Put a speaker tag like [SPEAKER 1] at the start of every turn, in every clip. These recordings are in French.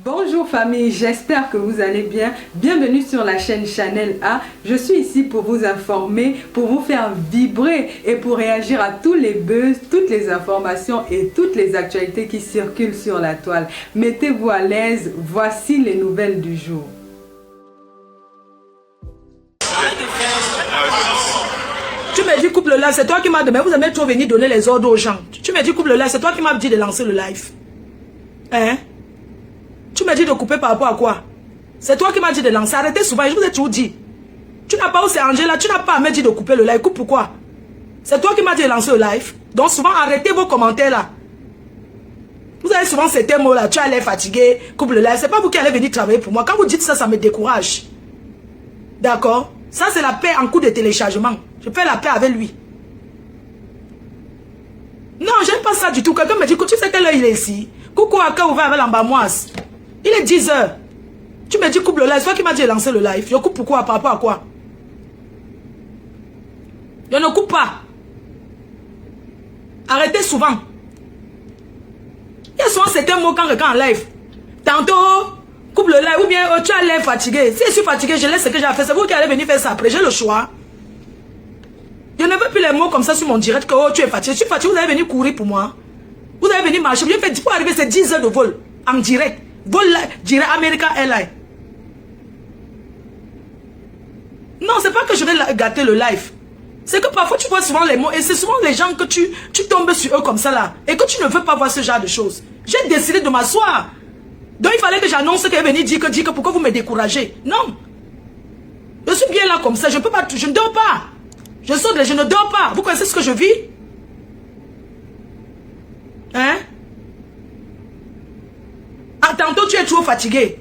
[SPEAKER 1] Bonjour famille, j'espère que vous allez bien. Bienvenue sur la chaîne Chanel A. Je suis ici pour vous informer, pour vous faire vibrer et pour réagir à tous les buzz, toutes les informations et toutes les actualités qui circulent sur la toile. Mettez-vous à l'aise, voici les nouvelles du jour.
[SPEAKER 2] Tu me dis coupe le live, c'est toi qui m'as demandé, vous aimez trop venir donner les ordres aux gens. Tu me dis coupe le live, c'est toi qui m'as dit de lancer le live. Hein? Tu me dis de couper par rapport à quoi? C'est toi qui m'as dit de lancer. Arrêtez souvent, je vous ai toujours dit. Tu n'as pas où c'est Angela, tu n'as pas à me dire de couper le live. Coupe pourquoi? C'est toi qui m'as dit de lancer le live. Donc souvent, arrêtez vos commentaires là. Vous avez souvent ces mots là, tu as l'air fatigué, coupe le live. C'est pas vous qui allez venir travailler pour moi. Quand vous dites ça, ça me décourage. D'accord? Ça c'est la paix en cours de téléchargement. Je fais la paix avec lui. Non, j'aime pas ça du tout. Quelqu'un me dit, tu sais quelle heure il est ici? Coucou à cœur ouvert avec l'embamoise. Il est 10 h. Tu me dis coupe le live. C'est toi qui m'as dit de lancer le live. Je coupe pourquoi? Par rapport à quoi? Je ne coupe pas. Arrêtez souvent. Il y a souvent certains mots quand quelqu'un en live. Tantôt, coupe le live. Ou bien tu as l'air fatigué. Si je suis fatigué, je laisse ce que j'ai à faire. C'est vous qui allez venir faire ça après. J'ai le choix. Je ne veux plus les mots comme ça sur mon direct que oh, tu es fatigué. Je suis fatigué. Vous allez venir courir pour moi. Vous allez venir marcher. J'ai fait pour arriver, c'est 10 heures de vol en direct. Vol direct American Airlines. Non, c'est pas que je vais gâter le live. C'est que parfois tu vois souvent les mots et c'est souvent les gens que tu tombes sur eux comme ça là et que tu ne veux pas voir ce genre de choses. J'ai décidé de m'asseoir. Donc il fallait que j'annonce qu'elle venait dire que pourquoi vous me découragez. Non. Je suis bien là comme ça. Je peux pas, je ne dors pas. Je ne dors pas. Vous connaissez ce que je vis? Hein? Ah, tantôt tu es trop fatigué.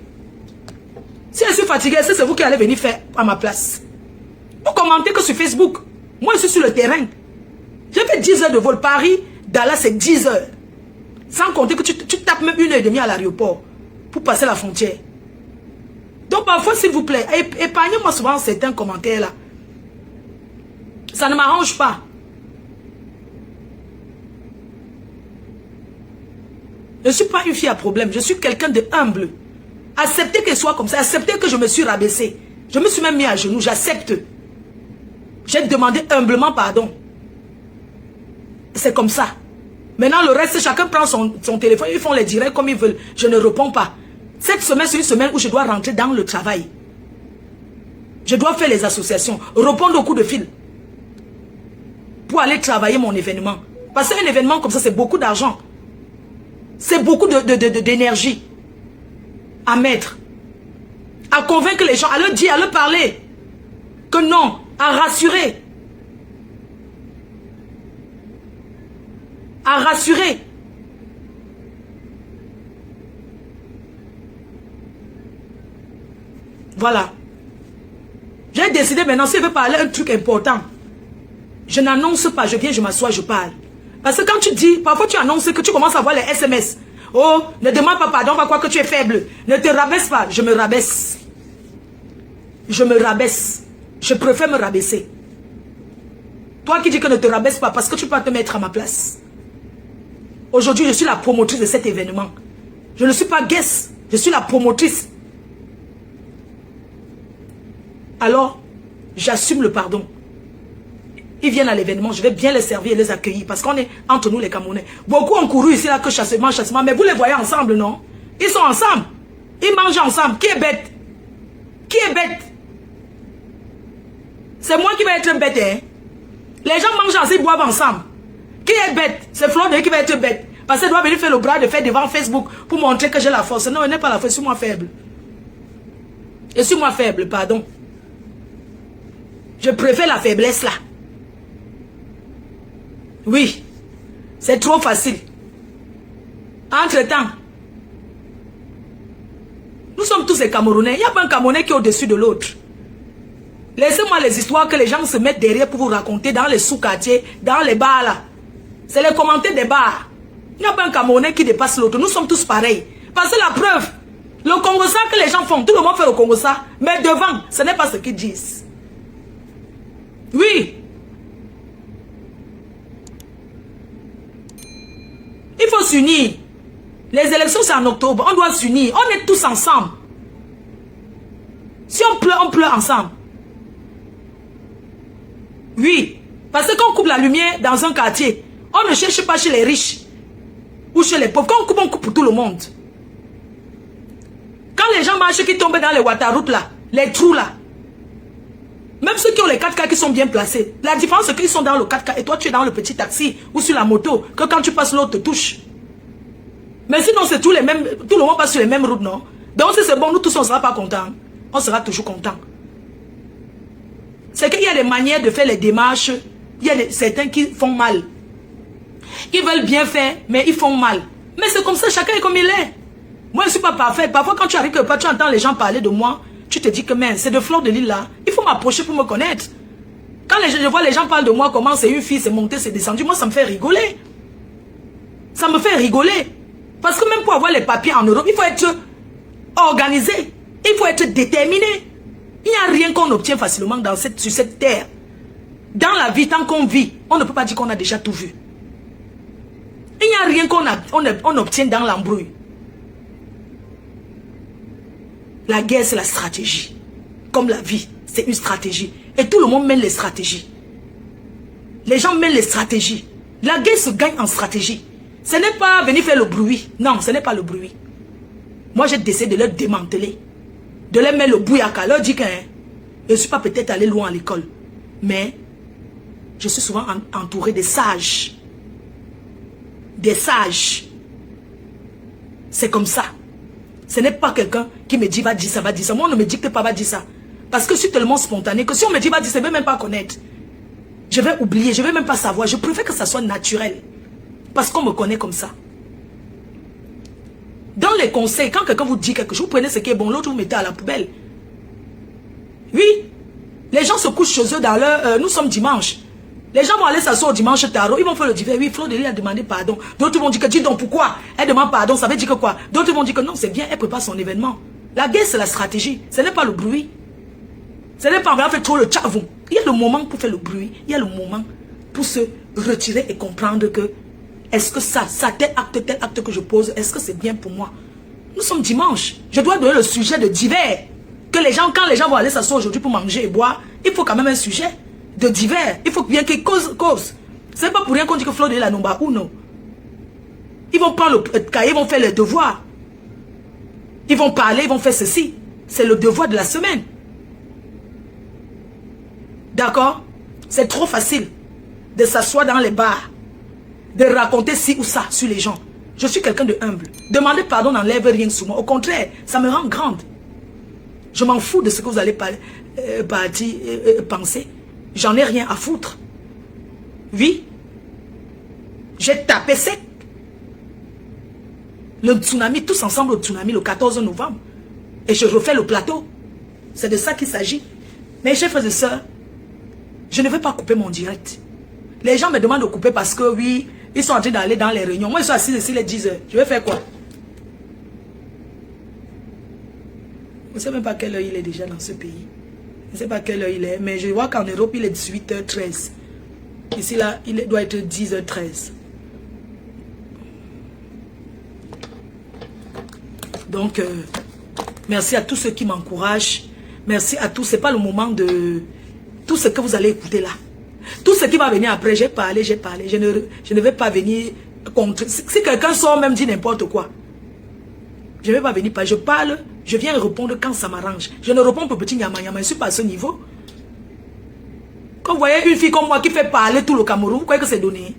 [SPEAKER 2] Si je suis fatigué, c'est vous qui allez venir faire à ma place. Vous commentez que sur Facebook. Moi je suis sur le terrain. J'ai fait 10 heures de vol. Paris, Dallas c'est 10 heures. Sans compter que tu tapes même 1h30 à l'aéroport pour passer la frontière. Donc parfois s'il vous plaît, épargnez-moi souvent certains commentaires là. Ça ne m'arrange pas. Je ne suis pas une fille à problème. Je suis quelqu'un de humble. Acceptez qu'elle soit comme ça. Acceptez que je me suis rabaissée. Je me suis même mis à genoux. J'accepte. J'ai demandé humblement pardon. C'est comme ça. Maintenant, le reste, chacun prend son téléphone. Ils font les directs comme ils veulent. Je ne réponds pas. Cette semaine, c'est une semaine où je dois rentrer dans le travail. Je dois faire les associations. Répondre au coup de fil. Pour aller travailler mon événement. Parce qu'un événement comme ça, c'est beaucoup d'argent. C'est beaucoup d'énergie à mettre. À convaincre les gens, à leur dire, à leur parler. Que non, à rassurer. À rassurer. Voilà. J'ai décidé maintenant, si je veux parler un truc important, je n'annonce pas, je viens, je m'assois, je parle. Parce que quand tu dis, parfois tu annonces que tu commences à voir les SMS. Oh, ne demande pas pardon, on va croire que tu es faible. Ne te rabaisse pas, je me rabaisse. Je me rabaisse. Je préfère me rabaisser. Toi qui dis que ne te rabaisse pas parce que tu peux te mettre à ma place. Aujourd'hui, je suis la promotrice de cet événement. Je ne suis pas guest, je suis la promotrice. Alors, j'assume le pardon. Ils viennent à l'événement, je vais bien les servir et les accueillir parce qu'on est entre nous les Camerounais. Beaucoup ont couru ici là que chassement, mais vous les voyez ensemble, non? Ils sont ensemble. Ils mangent ensemble. Qui est bête? Qui est bête? C'est moi qui vais être bête, hein? Les gens mangent ensemble, ils boivent ensemble. Qui est bête? C'est Floride qui va être bête. Parce qu'elle doit venir faire le bras de fer devant Facebook pour montrer que j'ai la force. Non, elle n'est pas la force, je suis moi faible. Je suis moi faible, pardon. Je préfère la faiblesse là. Oui, c'est trop facile. Entre-temps, nous sommes tous des Camerounais. Il n'y a pas un Camerounais qui est au-dessus de l'autre. Laissez-moi les histoires que les gens se mettent derrière pour vous raconter dans les sous-quartiers, dans les bars là. C'est les commentaires des bars. Il n'y a pas un Camerounais qui dépasse l'autre. Nous sommes tous pareils. Parce que la preuve, le Congo-ça que les gens font, tout le monde fait le Congo-ça. Mais devant, ce n'est pas ce qu'ils disent. Oui. Il faut s'unir. Les élections, c'est en octobre. On doit s'unir. On est tous ensemble. Si on pleure ensemble. Oui. Parce que quand on coupe la lumière dans un quartier, on ne cherche pas chez les riches ou chez les pauvres. Quand on coupe pour tout le monde. Quand les gens marchent qui tombent dans les waterroutes là, les trous là, même ceux qui ont les 4x qui sont bien placés, la différence c'est qu'ils sont dans le 4x et toi tu es dans le petit taxi ou sur la moto, que quand tu passes l'autre te touche. Mais sinon c'est tout le monde passe sur les mêmes routes, non? Donc si c'est bon, nous tous on ne sera pas contents. On sera toujours contents. C'est qu'il y a des manières de faire les démarches, il y a certains qui font mal. Ils veulent bien faire, mais ils font mal. Mais c'est comme ça, chacun est comme il est. Moi, je ne suis pas parfait. Parfois, quand tu arrives quelque part, tu entends les gens parler de moi, tu te dis que c'est de Fleur de Lys là. Il faut m'approcher pour me connaître. Quand je vois les gens parler de moi, comment c'est une fille, c'est monté, c'est descendu, moi, ça me fait rigoler. Ça me fait rigoler. Parce que même pour avoir les papiers en Europe, il faut être organisé. Il faut être déterminé. Il n'y a rien qu'on obtient facilement sur cette terre. Dans la vie, tant qu'on vit, on ne peut pas dire qu'on a déjà tout vu. Il n'y a rien qu'on obtient dans l'embrouille. La guerre, c'est la stratégie. Comme la vie, c'est une stratégie. Et tout le monde mène les stratégies. Les gens mènent les stratégies. La guerre se gagne en stratégie. Ce n'est pas venir faire le bruit. Non, ce n'est pas le bruit. Moi, j'ai décidé de leur démanteler. De leur mettre le bouillaka. Leur dire que je ne suis pas peut-être allé loin à l'école. Mais je suis souvent entouré de sages. Des sages. C'est comme ça. Ce n'est pas quelqu'un qui me dit va dire ça, va dire ça. Moi, on ne me dicte pas va dire ça. Parce que je suis tellement spontané que si on me dit va dire ça, je ne vais même pas connaître. Je vais oublier, je ne vais même pas savoir. Je préfère que ça soit naturel. Parce qu'on me connaît comme ça. Dans les conseils, quand quelqu'un vous dit quelque chose, vous prenez ce qui est bon, l'autre vous mettez à la poubelle. Oui. Les gens se couchent chez eux dans leur... nous sommes dimanche. Les gens vont aller s'asseoir au dimanche tarot, ils vont faire le divers. Oui, Fleur de Lys a demandé pardon. D'autres vont dire que dis donc pourquoi elle demande pardon, ça veut dire que quoi? D'autres vont dire que non, c'est bien, elle prépare son événement. La guerre, c'est la stratégie. Ce n'est pas le bruit. Ce n'est pas on va faire trop le tchavon. Il y a le moment pour faire le bruit. Il y a le moment pour se retirer et comprendre que est-ce que ça, tel acte que je pose, est-ce que c'est bien pour moi? Nous sommes dimanche. Je dois donner le sujet de divers. Que les gens, quand les gens vont aller s'asseoir aujourd'hui pour manger et boire, il faut quand même un sujet de divers. Il faut bien qu'ils cause. C'est pas pour rien qu'on dit que Fleur de Lys la nomba ou non. Ils vont prendre le cahier, ils vont faire les devoirs. Ils vont parler, ils vont faire ceci. C'est le devoir de la semaine. D'accord? C'est trop facile de s'asseoir dans les bars, de raconter ci ou ça sur les gens. Je suis quelqu'un de humble. Demander pardon n'enlève rien sur moi. Au contraire, ça me rend grande. Je m'en fous de ce que vous allez penser. J'en ai rien à foutre. Oui. J'ai tapé sec. Le tsunami, tous ensemble au tsunami le 14 novembre. Et je refais le plateau. C'est de ça qu'il s'agit. Mes chers frères et sœurs, je ne vais pas couper mon direct. Les gens me demandent de couper parce que oui, ils sont en train d'aller dans les réunions. Moi, ils sont assis ici les 10 heures. Je vais faire quoi? Je ne sais même pas quelle heure il est déjà dans ce pays. Je ne sais pas quelle heure il est. Mais je vois qu'en Europe, il est 18h13. Ici, là, il doit être 10h13. Donc, merci à tous ceux qui m'encouragent. Merci à tous. Ce n'est pas le moment de... Tout ce que vous allez écouter là. Tout ce qui va venir après, j'ai parlé. Je ne vais pas venir contre... Si quelqu'un sort même dit n'importe quoi, je ne vais pas venir. Je parle, je viens répondre quand ça m'arrange. Je ne réponds pas petit nyama nyama. Je ne suis pas à ce niveau. Quand vous voyez une fille comme moi qui fait parler tout le Cameroun, vous croyez que c'est donné?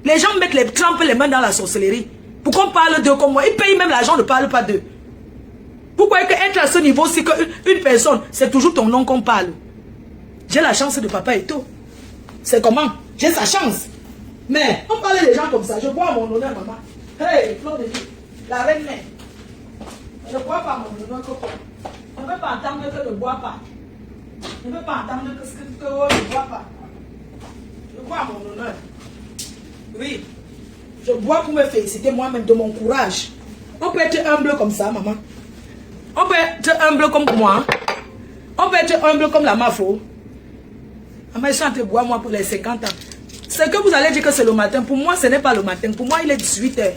[SPEAKER 2] Les gens trempent les mains dans la sorcellerie. Pourquoi on parle d'eux comme moi? Ils payent même l'argent, on ne parle pas d'eux. Vous croyez qu'être à ce niveau, c'est qu'une personne, c'est toujours ton nom qu'on parle. J'ai la chance de papa et tout. C'est comment? J'ai sa chance. Mais on parlait des gens comme ça. Je bois à mon honneur, maman. Hey, Fleur de Lys, la reine-mère. Je ne bois pas à mon honneur, coco. Je ne veux pas entendre que je ne bois pas. Je ne veux pas entendre que je ne bois pas. Je bois à mon honneur. Oui. Je bois pour me féliciter moi-même de mon courage. On peut être humble comme ça, maman. On peut être humble comme moi. On peut être humble comme la Mafo. Maman, je suis en train de boire, moi, pour les 50 ans. Ce que vous allez dire que c'est le matin, pour moi, ce n'est pas le matin. Pour moi, il est 18h.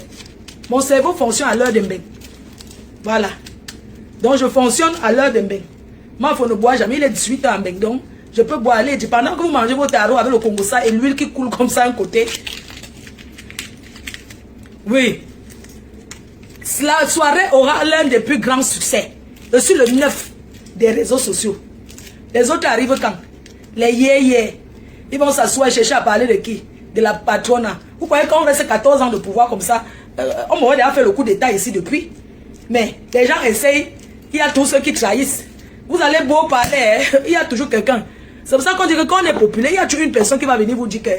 [SPEAKER 2] Mon cerveau fonctionne à l'heure de bain. Voilà. Donc, je fonctionne à l'heure de bain. Moi, il faut ne boire jamais. Il est 18 h en bain. Donc, je peux boire. Allez, pendant que vous mangez vos tarots avec le kombucha et l'huile qui coule comme ça à un côté. Oui. La soirée aura l'un des plus grands succès. Je suis le 9 des réseaux sociaux. Les autres arrivent quand? Les yéyés. Ils vont s'asseoir et chercher à parler de qui? De la patrona. Vous croyez qu'on reste 14 ans de pouvoir comme ça? On m'aurait déjà fait le coup d'état ici depuis. Mais les gens essayent. Il y a tous ceux qui trahissent. Vous allez beau parler, hein? Il y a toujours quelqu'un. C'est pour ça qu'on dit que quand on est populaire, il y a toujours une personne qui va venir vous dire que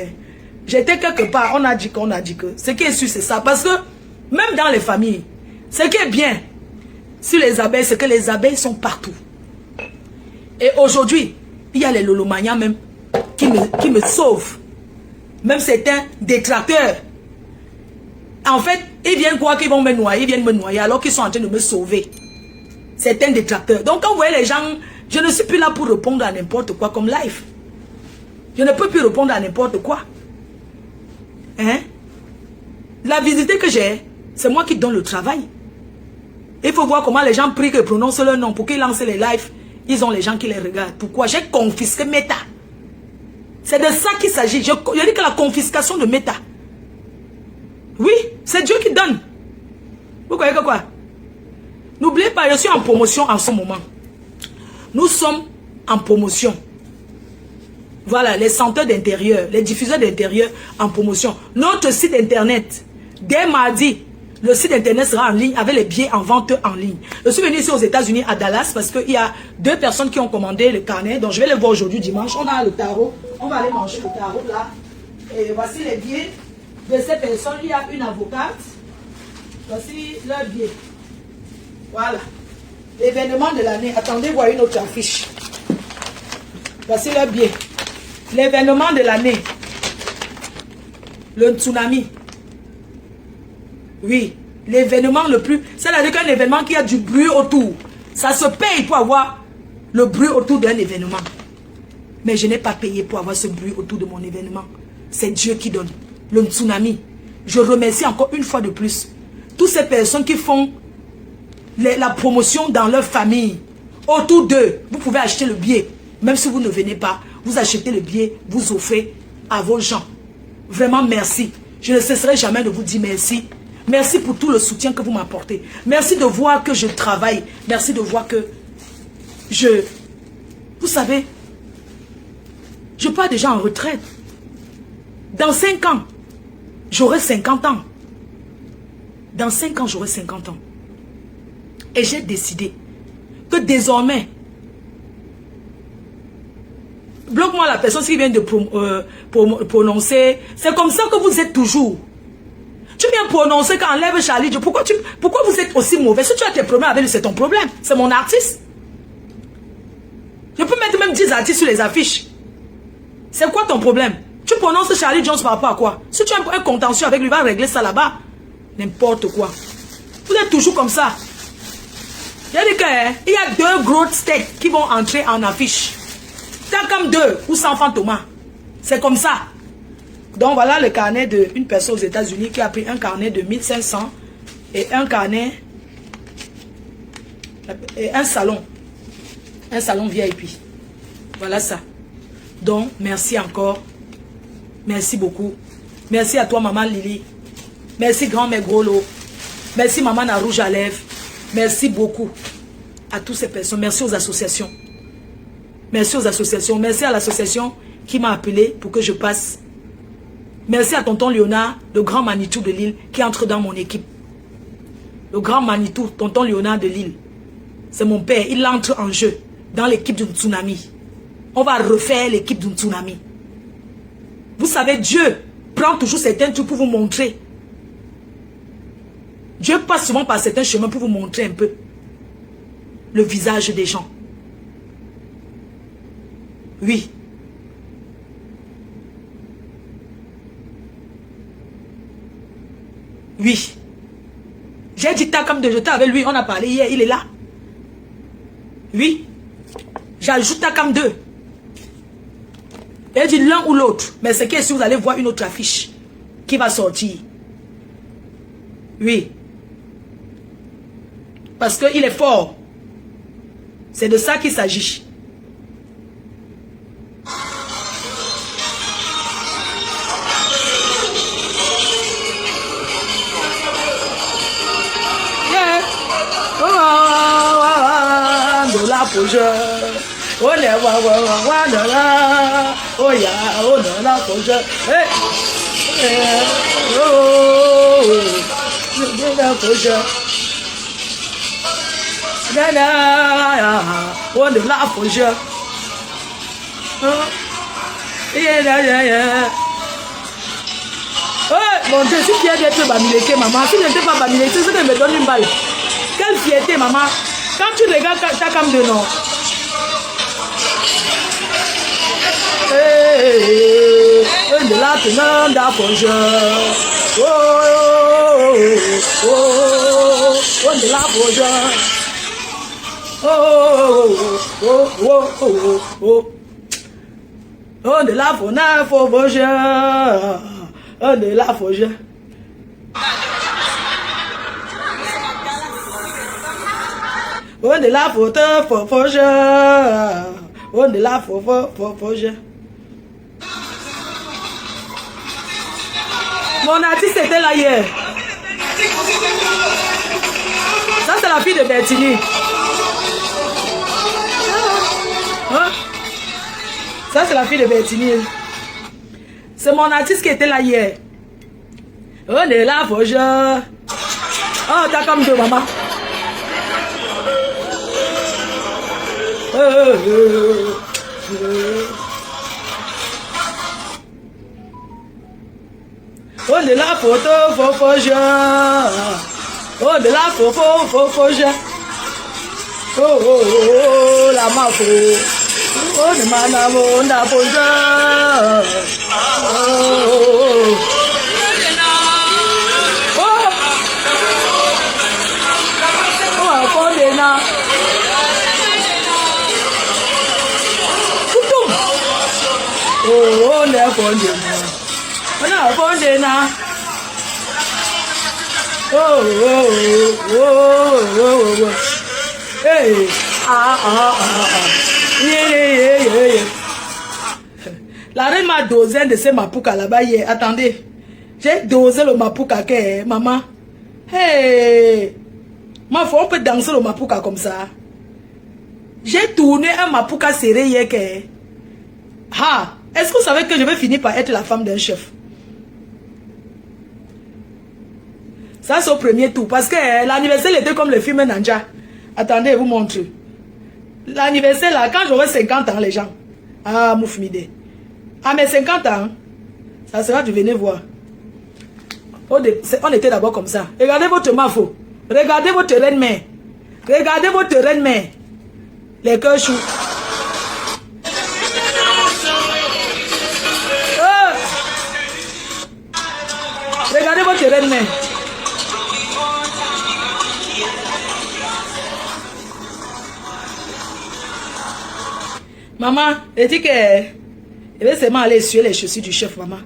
[SPEAKER 2] j'étais quelque part, on a dit qu'on a dit que. Ce qui est sûr, c'est ça. Parce que même dans les familles, ce qui est bien sur les abeilles, c'est que les abeilles sont partout. Et aujourd'hui, il y a les lolomanias même qui me sauvent. Même certains détracteurs. En fait, ils viennent croire qu'ils vont me noyer, ils viennent me noyer alors qu'ils sont en train de me sauver. Certains détracteurs. Donc quand vous voyez les gens, je ne suis plus là pour répondre à n'importe quoi comme live. Je ne peux plus répondre à n'importe quoi. Hein? La visibilité que j'ai, c'est moi qui donne le travail. Il faut voir comment les gens prient que prononcent leur nom pour qu'ils lancent les lives. Ils ont les gens qui les regardent. Pourquoi? J'ai confisqué Meta. C'est de ça qu'il s'agit. Je dis que la confiscation de Meta. Oui, c'est Dieu qui donne. Vous croyez que quoi? N'oubliez pas, je suis en promotion en ce moment. Nous sommes en promotion. Voilà, les centres d'intérieur, les diffuseurs d'intérieur en promotion. Notre site internet, dès mardi, le site internet sera en ligne avec les billets en vente en ligne. Je suis venu ici aux États-Unis, à Dallas, parce qu'il y a 2 personnes qui ont commandé le carnet. Donc, je vais les voir aujourd'hui, dimanche. On a le tarot. On va aller manger le tarot là. Et voici les billets de ces personnes. Il y a une avocate. Voici leur billet. Voilà. L'événement de l'année. Attendez, voir une autre affiche. Voici leur billet. L'événement de l'année. Le tsunami. Oui. L'événement le plus... C'est-à-dire qu'un événement qui a du bruit autour. Ça se paye pour avoir le bruit autour d'un événement. Mais je n'ai pas payé pour avoir ce bruit autour de mon événement. C'est Dieu qui donne. Le tsunami. Je remercie encore une fois de plus toutes ces personnes qui font la promotion dans leur famille. Autour d'eux, vous pouvez acheter le billet. Même si vous ne venez pas, vous achetez le billet, vous offrez à vos gens. Vraiment merci. Je ne cesserai jamais de vous dire merci. Merci pour tout le soutien que vous m'apportez. Merci de voir que je travaille. Merci de voir que vous savez, je pars déjà en retraite. Dans 5 ans, j'aurai 50 ans. Dans 5 ans, j'aurai 50 ans. Et j'ai décidé que désormais, bloque-moi la personne qui vient de prononcer. C'est comme ça que vous êtes toujours. Tu viens prononcer quand enlève Charlie. Pourquoi vous êtes aussi mauvais? Si tu as tes problèmes avec lui, c'est ton problème. C'est mon artiste. Je peux mettre même 10 artistes sur les affiches. C'est quoi ton problème? Tu prononces Charlie Jones par rapport à quoi? Si tu as un contentieux avec lui, va régler ça là-bas. N'importe quoi. Vous êtes toujours comme ça. Il y a 2 gros steaks qui vont entrer en affiche. T'as comme 2 ou 100 francs Thomas. C'est comme ça. Donc voilà le carnet d'une personne aux États-Unis qui a pris un carnet de 1500 et un carnet et un salon VIP. Voilà ça. Donc merci encore. Merci beaucoup. Merci à toi maman Lily. Merci grand-mère Grolo. Merci maman à rouge à lèvres. Merci beaucoup à toutes ces personnes. Merci aux associations. Merci aux associations. Merci à l'association qui m'a appelé pour que je passe. Merci à tonton Léonard, le grand Manitou de Lille, qui entre dans mon équipe. Le grand Manitou, tonton Léonard de Lille. C'est mon père. Il entre en jeu dans l'équipe d'un tsunami. On va refaire l'équipe d'un tsunami. Vous savez, Dieu prend toujours certains trucs pour vous montrer. Dieu passe souvent par certains chemins pour vous montrer un peu le visage des gens. Oui. Oui. J'ai dit Takam de jeter avec lui, on a parlé hier, il est là. Oui. J'ajoute Takam 2. Il dit l'un ou l'autre. Mais c'est que si vous allez voir une autre affiche qui va sortir. Oui. Parce qu'il est fort. C'est de ça qu'il s'agit. Yeah. De la projet. Oh, de la. Oh, ya. Oh, de la projet. Hey. Oh, de la projet. On de la projet. Mon Dieu, si fier d'être bamileke, maman. Si je n'étais pas bamileke, c'est que me donne une balle. Quelle fierté, maman. Quand tu regardes ta cam de nom. On de la tenante d'approche. On de la projet. On de la fona fauvoge. On de la fauge. On de la faute fauvoge. On de la fauvoge. Mon artiste était là hier. Ça c'est la fille de Bertini. Hein? Ça c'est la fille de Bertini. C'est mon artiste qui était là hier. On est là, faut je. Oh, t'as comme deux, maman. On est là, faut je. On est là, faut je. Oh, la mafo. Oh, ne manamo na ponja. Oh. Oh, fondena. Kutum. Oh, ne fondena. Na fondena. Oh. Hey, yeah. La reine m'a dosé de ces mapuka là-bas hier. Attendez, j'ai dosé le mapuka que maman. Hey, ma foi, on peut danser le mapuka comme ça. J'ai tourné un mapuka serré hier que. Ah, est-ce que vous savez que je vais finir par être la femme d'un chef? Ça c'est au premier tour parce que l'anniversaire était comme le film Nanja. Attendez, je vous montre. L'anniversaire là, quand j'aurai 50 ans, les gens. Ah, Moufmide. À mes 50 ans, ça sera, tu venez voir. On était d'abord comme ça. Regardez votre mafo. Regardez votre reine-mère. Regardez votre reine-mère. Les cœurs choux. Oh. Regardez votre reine-mère. Maman, elle dit que je vais seulement aller essuyer les chaussures du chef, maman.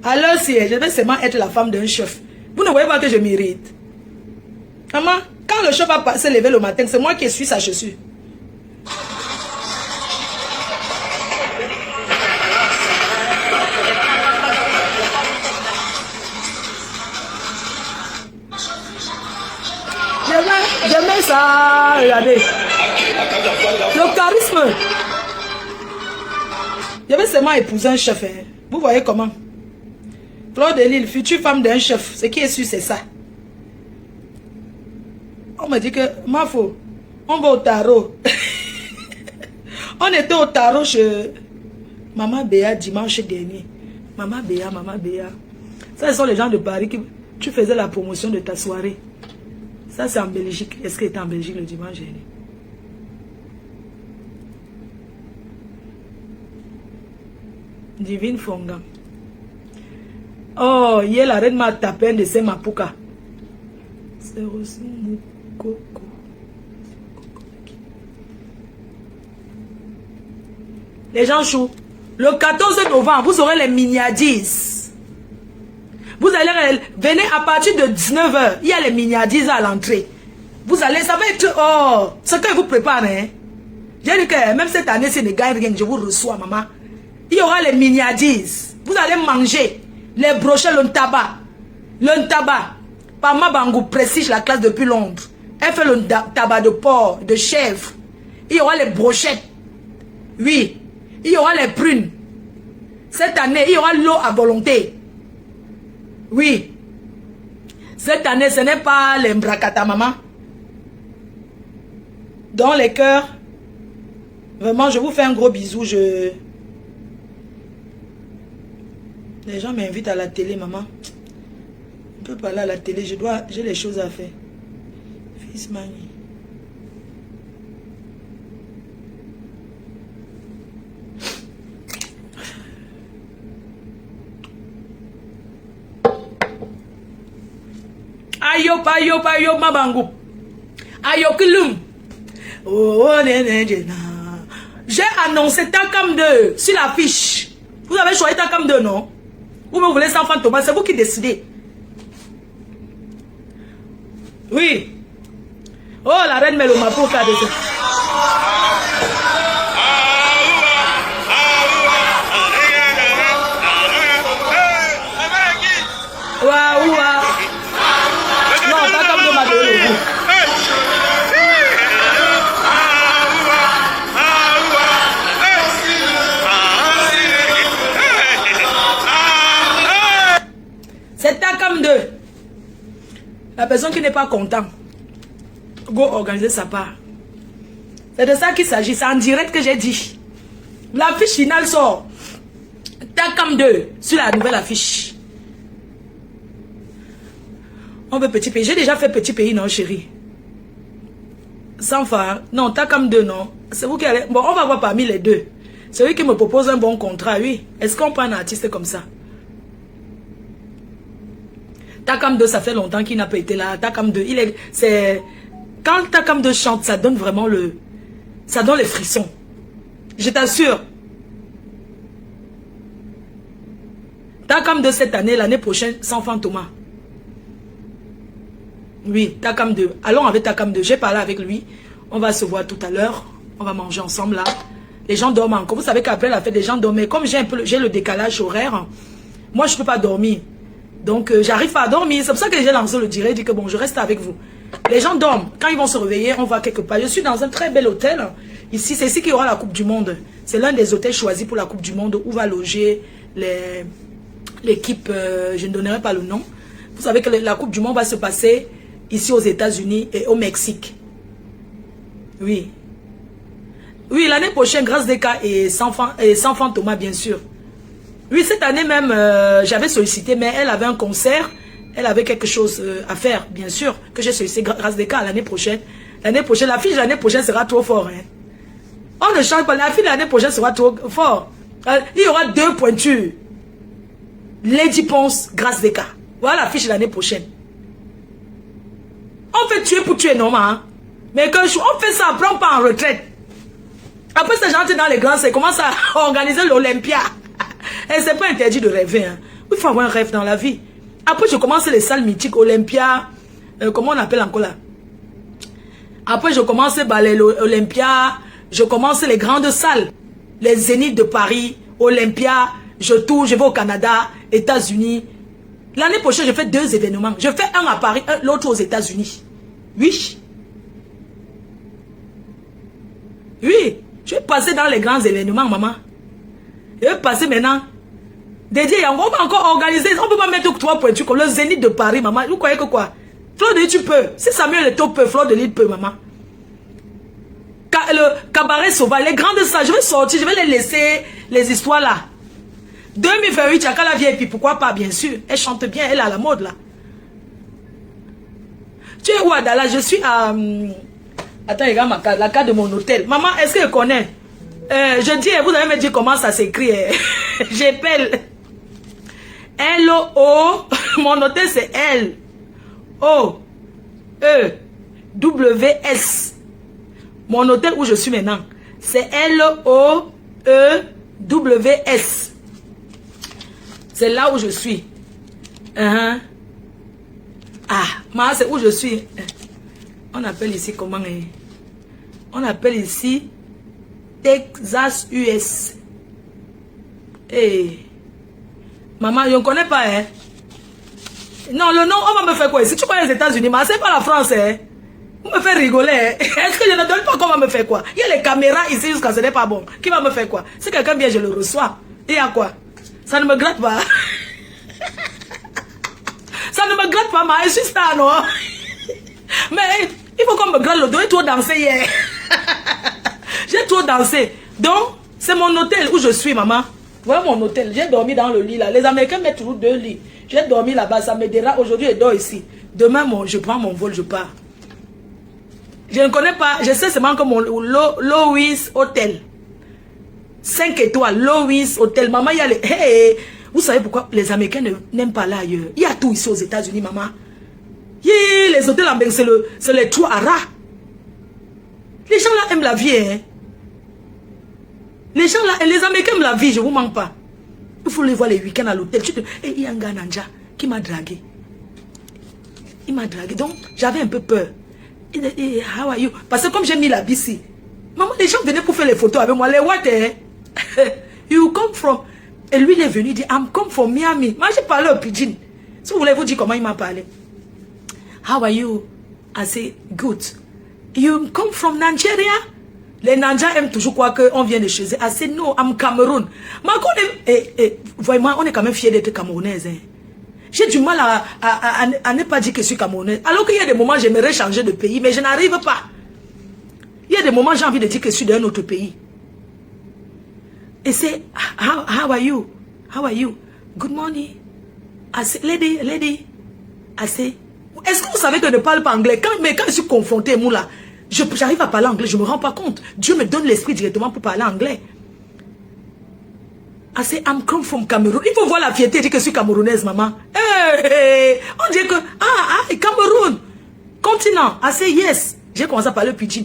[SPEAKER 2] Alors si je vais seulement être la femme d'un chef. Vous ne voyez pas que je mérite. Maman, quand le chef va se lever le matin, c'est moi qui essuie sa chaussure. Je mets ça, regardez. Le charisme. Je vais seulement épouser un chef. Hein. Vous voyez comment? Fleur de Lille, future femme d'un chef. Ce qui est sûr, c'est ça. On me dit que, ma faux, on va au tarot. On était au tarot chez Maman Béa dimanche dernier. Maman Béa. Ça, ce sont les gens de Paris qui... Tu faisais la promotion de ta soirée. Ça, c'est en Belgique. Est-ce qu'elle était en Belgique le dimanche dernier? Divine Fonga. Oh, hier la reine m'a tapé de ses mapuka. C'est aussi Moukoko. Les gens chou. Le 14 novembre, vous aurez les miniadis. Vous allez venir à partir de 19h. Il y a les miniadis à l'entrée. Vous allez, ça va être, oh, ce que vous préparez. Hein. J'ai dit que même cette année, si ne gagne rien, je vous reçois, maman. Il y aura les miniadises. Vous allez manger les brochets, le tabac. Le tabac. Pama Bangou prestige la classe depuis Londres. Elle fait le tabac de porc, de chèvre. Il y aura les brochettes. Oui. Il y aura les prunes. Cette année, il y aura l'eau à volonté. Oui. Cette année, ce n'est pas les mbracata, maman. Dans les cœurs. Vraiment, je vous fais un gros bisou. Les gens m'invitent à la télé, maman. Je ne peux pas aller à la télé. J'ai les choses à faire. Fils Mani. Ayop, ayop, ayop, mabangou. Ayop, kilum. Oh, j'ai annoncé Takam 2 sur l'affiche. Vous avez choisi Takam 2, non? Ou vous voulez ça, Thomas? C'est vous qui décidez. Oui. Oh, la reine Meloma pour faire des... Waouh, waouh. Non, Takam 2 m'a donné le goût. C'est Takam 2. La personne qui n'est pas content, go organiser sa part. C'est de ça qu'il s'agit. C'est en direct que j'ai dit. L'affiche finale sort. Takam 2 sur la nouvelle affiche. On veut petit pays. J'ai déjà fait petit pays, non, chérie? Sans faire. Non, Takam 2, non. C'est vous qui allez. Bon, on va voir parmi les deux. Celui qui me propose un bon contrat, oui. Est-ce qu'on prend un artiste comme ça? Takam 2, ça fait longtemps qu'il n'a pas été là. Takam 2, quand Takam 2 chante, ça donne vraiment ça donne les frissons. Je t'assure. Takam 2 cette année, l'année prochaine, sans Thomas. Oui, Takam 2. Allons avec Takam 2. J'ai parlé avec lui. On va se voir tout à l'heure. On va manger ensemble là. Les gens dorment encore. Vous savez qu'après la fête, les gens dorment. Comme j'ai le décalage horaire, moi je ne peux pas dormir. Donc, j'arrive pas à dormir. C'est pour ça que j'ai lancé le direct. Dit que bon, je reste avec vous. Les gens dorment. Quand ils vont se réveiller, on va quelque part. Je suis dans un très bel hôtel. Ici, c'est ici qu'il y aura la Coupe du Monde. C'est l'un des hôtels choisis pour la Coupe du Monde où va loger l'équipe. Je ne donnerai pas le nom. Vous savez que la Coupe du Monde va se passer ici aux États-Unis et au Mexique. Oui. Oui, l'année prochaine, grâce des cas et sans Thomas, bien sûr. Oui, cette année même, j'avais sollicité, mais elle avait un concert, elle avait quelque chose à faire, bien sûr, que j'ai sollicité grâce des cas l'année prochaine. L'année prochaine, la fille de l'année prochaine sera trop fort. Hein. On ne change pas, la fille de l'année prochaine sera trop fort. Il y aura 2 pointures. Lady Ponce, grâce des cas. Voilà la fiche de l'année prochaine. On fait tuer pour tuer, non, hein? Mais quand on fait ça, après on part en retraite. Après, ces gens dans les grands, c'est commence à organiser l'Olympia. Et c'est pas interdit de rêver. Hein. Il faut avoir un rêve dans la vie. Après, je commence les salles mythiques, Olympia. Comment on appelle encore là? Après, je commence l'Olympia. Je commence les grandes salles. Les Zénith de Paris, Olympia. Je tourne, je vais au Canada, États-Unis. L'année prochaine, je fais 2 événements. Je fais un à Paris, l'autre aux États-Unis. Oui. Oui. Je vais passer dans les grands événements, maman. Je vais passer maintenant. Dédié, on va encore organiser. On ne peut pas mettre 3 pointures comme le Zénith de Paris, maman. Vous croyez que quoi? Fleur de Lys, tu peux. Si Samuel Eto'o peut, Fleur de Lys peut, maman. Le cabaret sauvage, les grandes salles, je vais sortir, je vais les laisser, les histoires là. 2028, Chaka la vieille, puis pourquoi pas, bien sûr. Elle chante bien, elle est à la mode là. Tu es où, Adala? Je suis à... Attends, regarde ma carte, la carte de mon hôtel. Maman, est-ce qu'elle connaît? Je dis, vous allez me dire comment ça s'écrit. J'appelle L-O. Mon hôtel c'est L-O-E-W-S. Mon hôtel où je suis maintenant, c'est L-O-E-W-S. C'est là où je suis. Ah, c'est où je suis. On appelle ici comment? On appelle ici Texas US. Hey. Maman, je ne connais pas, hein. Non, le nom, on va me faire quoi? Si tu connais les États-Unis, mais c'est pas la France, hein. Vous me faites rigoler, hein. Est-ce que je ne donne pas qu'on va me faire quoi? Il y a les caméras ici jusqu'à ce n'est pas bon. Qui va me faire quoi? Si quelqu'un vient, je le reçois. Et à quoi? Ça ne me gratte pas. Ça ne me gratte pas, mais je suis star, non? Mais il faut qu'on me gratte le dos. J'ai trop dansé hier. J'ai trop dansé. Donc, c'est mon hôtel où je suis, maman. Voilà mon hôtel. J'ai dormi dans le lit là. Les Américains mettent toujours 2 lits. J'ai dormi là-bas. Ça me dérange. Aujourd'hui, je dors ici. Demain, je prends mon vol, je pars. Je ne connais pas. Je sais seulement que mon Lois Hotel. 5 étoiles. Lois Hotel. Maman, il y a les... Hey, vous savez pourquoi les Américains n'aiment pas là ailleurs? Il y a tout ici aux États-Unis, maman. Yeah, les hôtels américains, c'est les trous à rats. Les gens là aiment la vie, hein. Les gens là, les Américains aiment la vie, je ne vous manque pas. Il faut les voir les week-ends à l'hôtel. Il y a un gars Nanja qui m'a dragué. Il m'a dragué. Donc, j'avais un peu peur. Il dit, how are you? Parce que comme j'ai mis la bici, maman, les gens venaient pour faire les photos avec moi. Les what, hein? You come from... Et lui, il est venu dire, I'm come from Miami. Moi, j'ai parlé au pidgin. Si vous voulez vous dire comment il m'a parlé. How are you? I say, good. You come from Nigeria? Les Nanja aiment toujours croire qu'on vient de chez eux. I say, no, I'm Cameroun. Vraiment, on est quand même fiers d'être Camerounaise. Hein. J'ai du mal à ne pas dire que je suis Camerounaise. Alors qu'il y a des moments, j'aimerais changer de pays, mais je n'arrive pas. Il y a des moments, j'ai envie de dire que je suis d'un autre pays. Et c'est, how are you? How are you? Good morning. I say, lady. I say, est-ce que vous savez que je ne parle pas anglais? Mais quand je suis confrontée, moi là, j'arrive à parler anglais, je ne me rends pas compte. Dieu me donne l'esprit directement pour parler anglais. I say, I'm come from Cameroun. Il faut voir la fierté, dire que je suis camerounaise, maman. Hey, on dit que, Cameroun, continent. I say, yes. J'ai commencé à parler pidgin.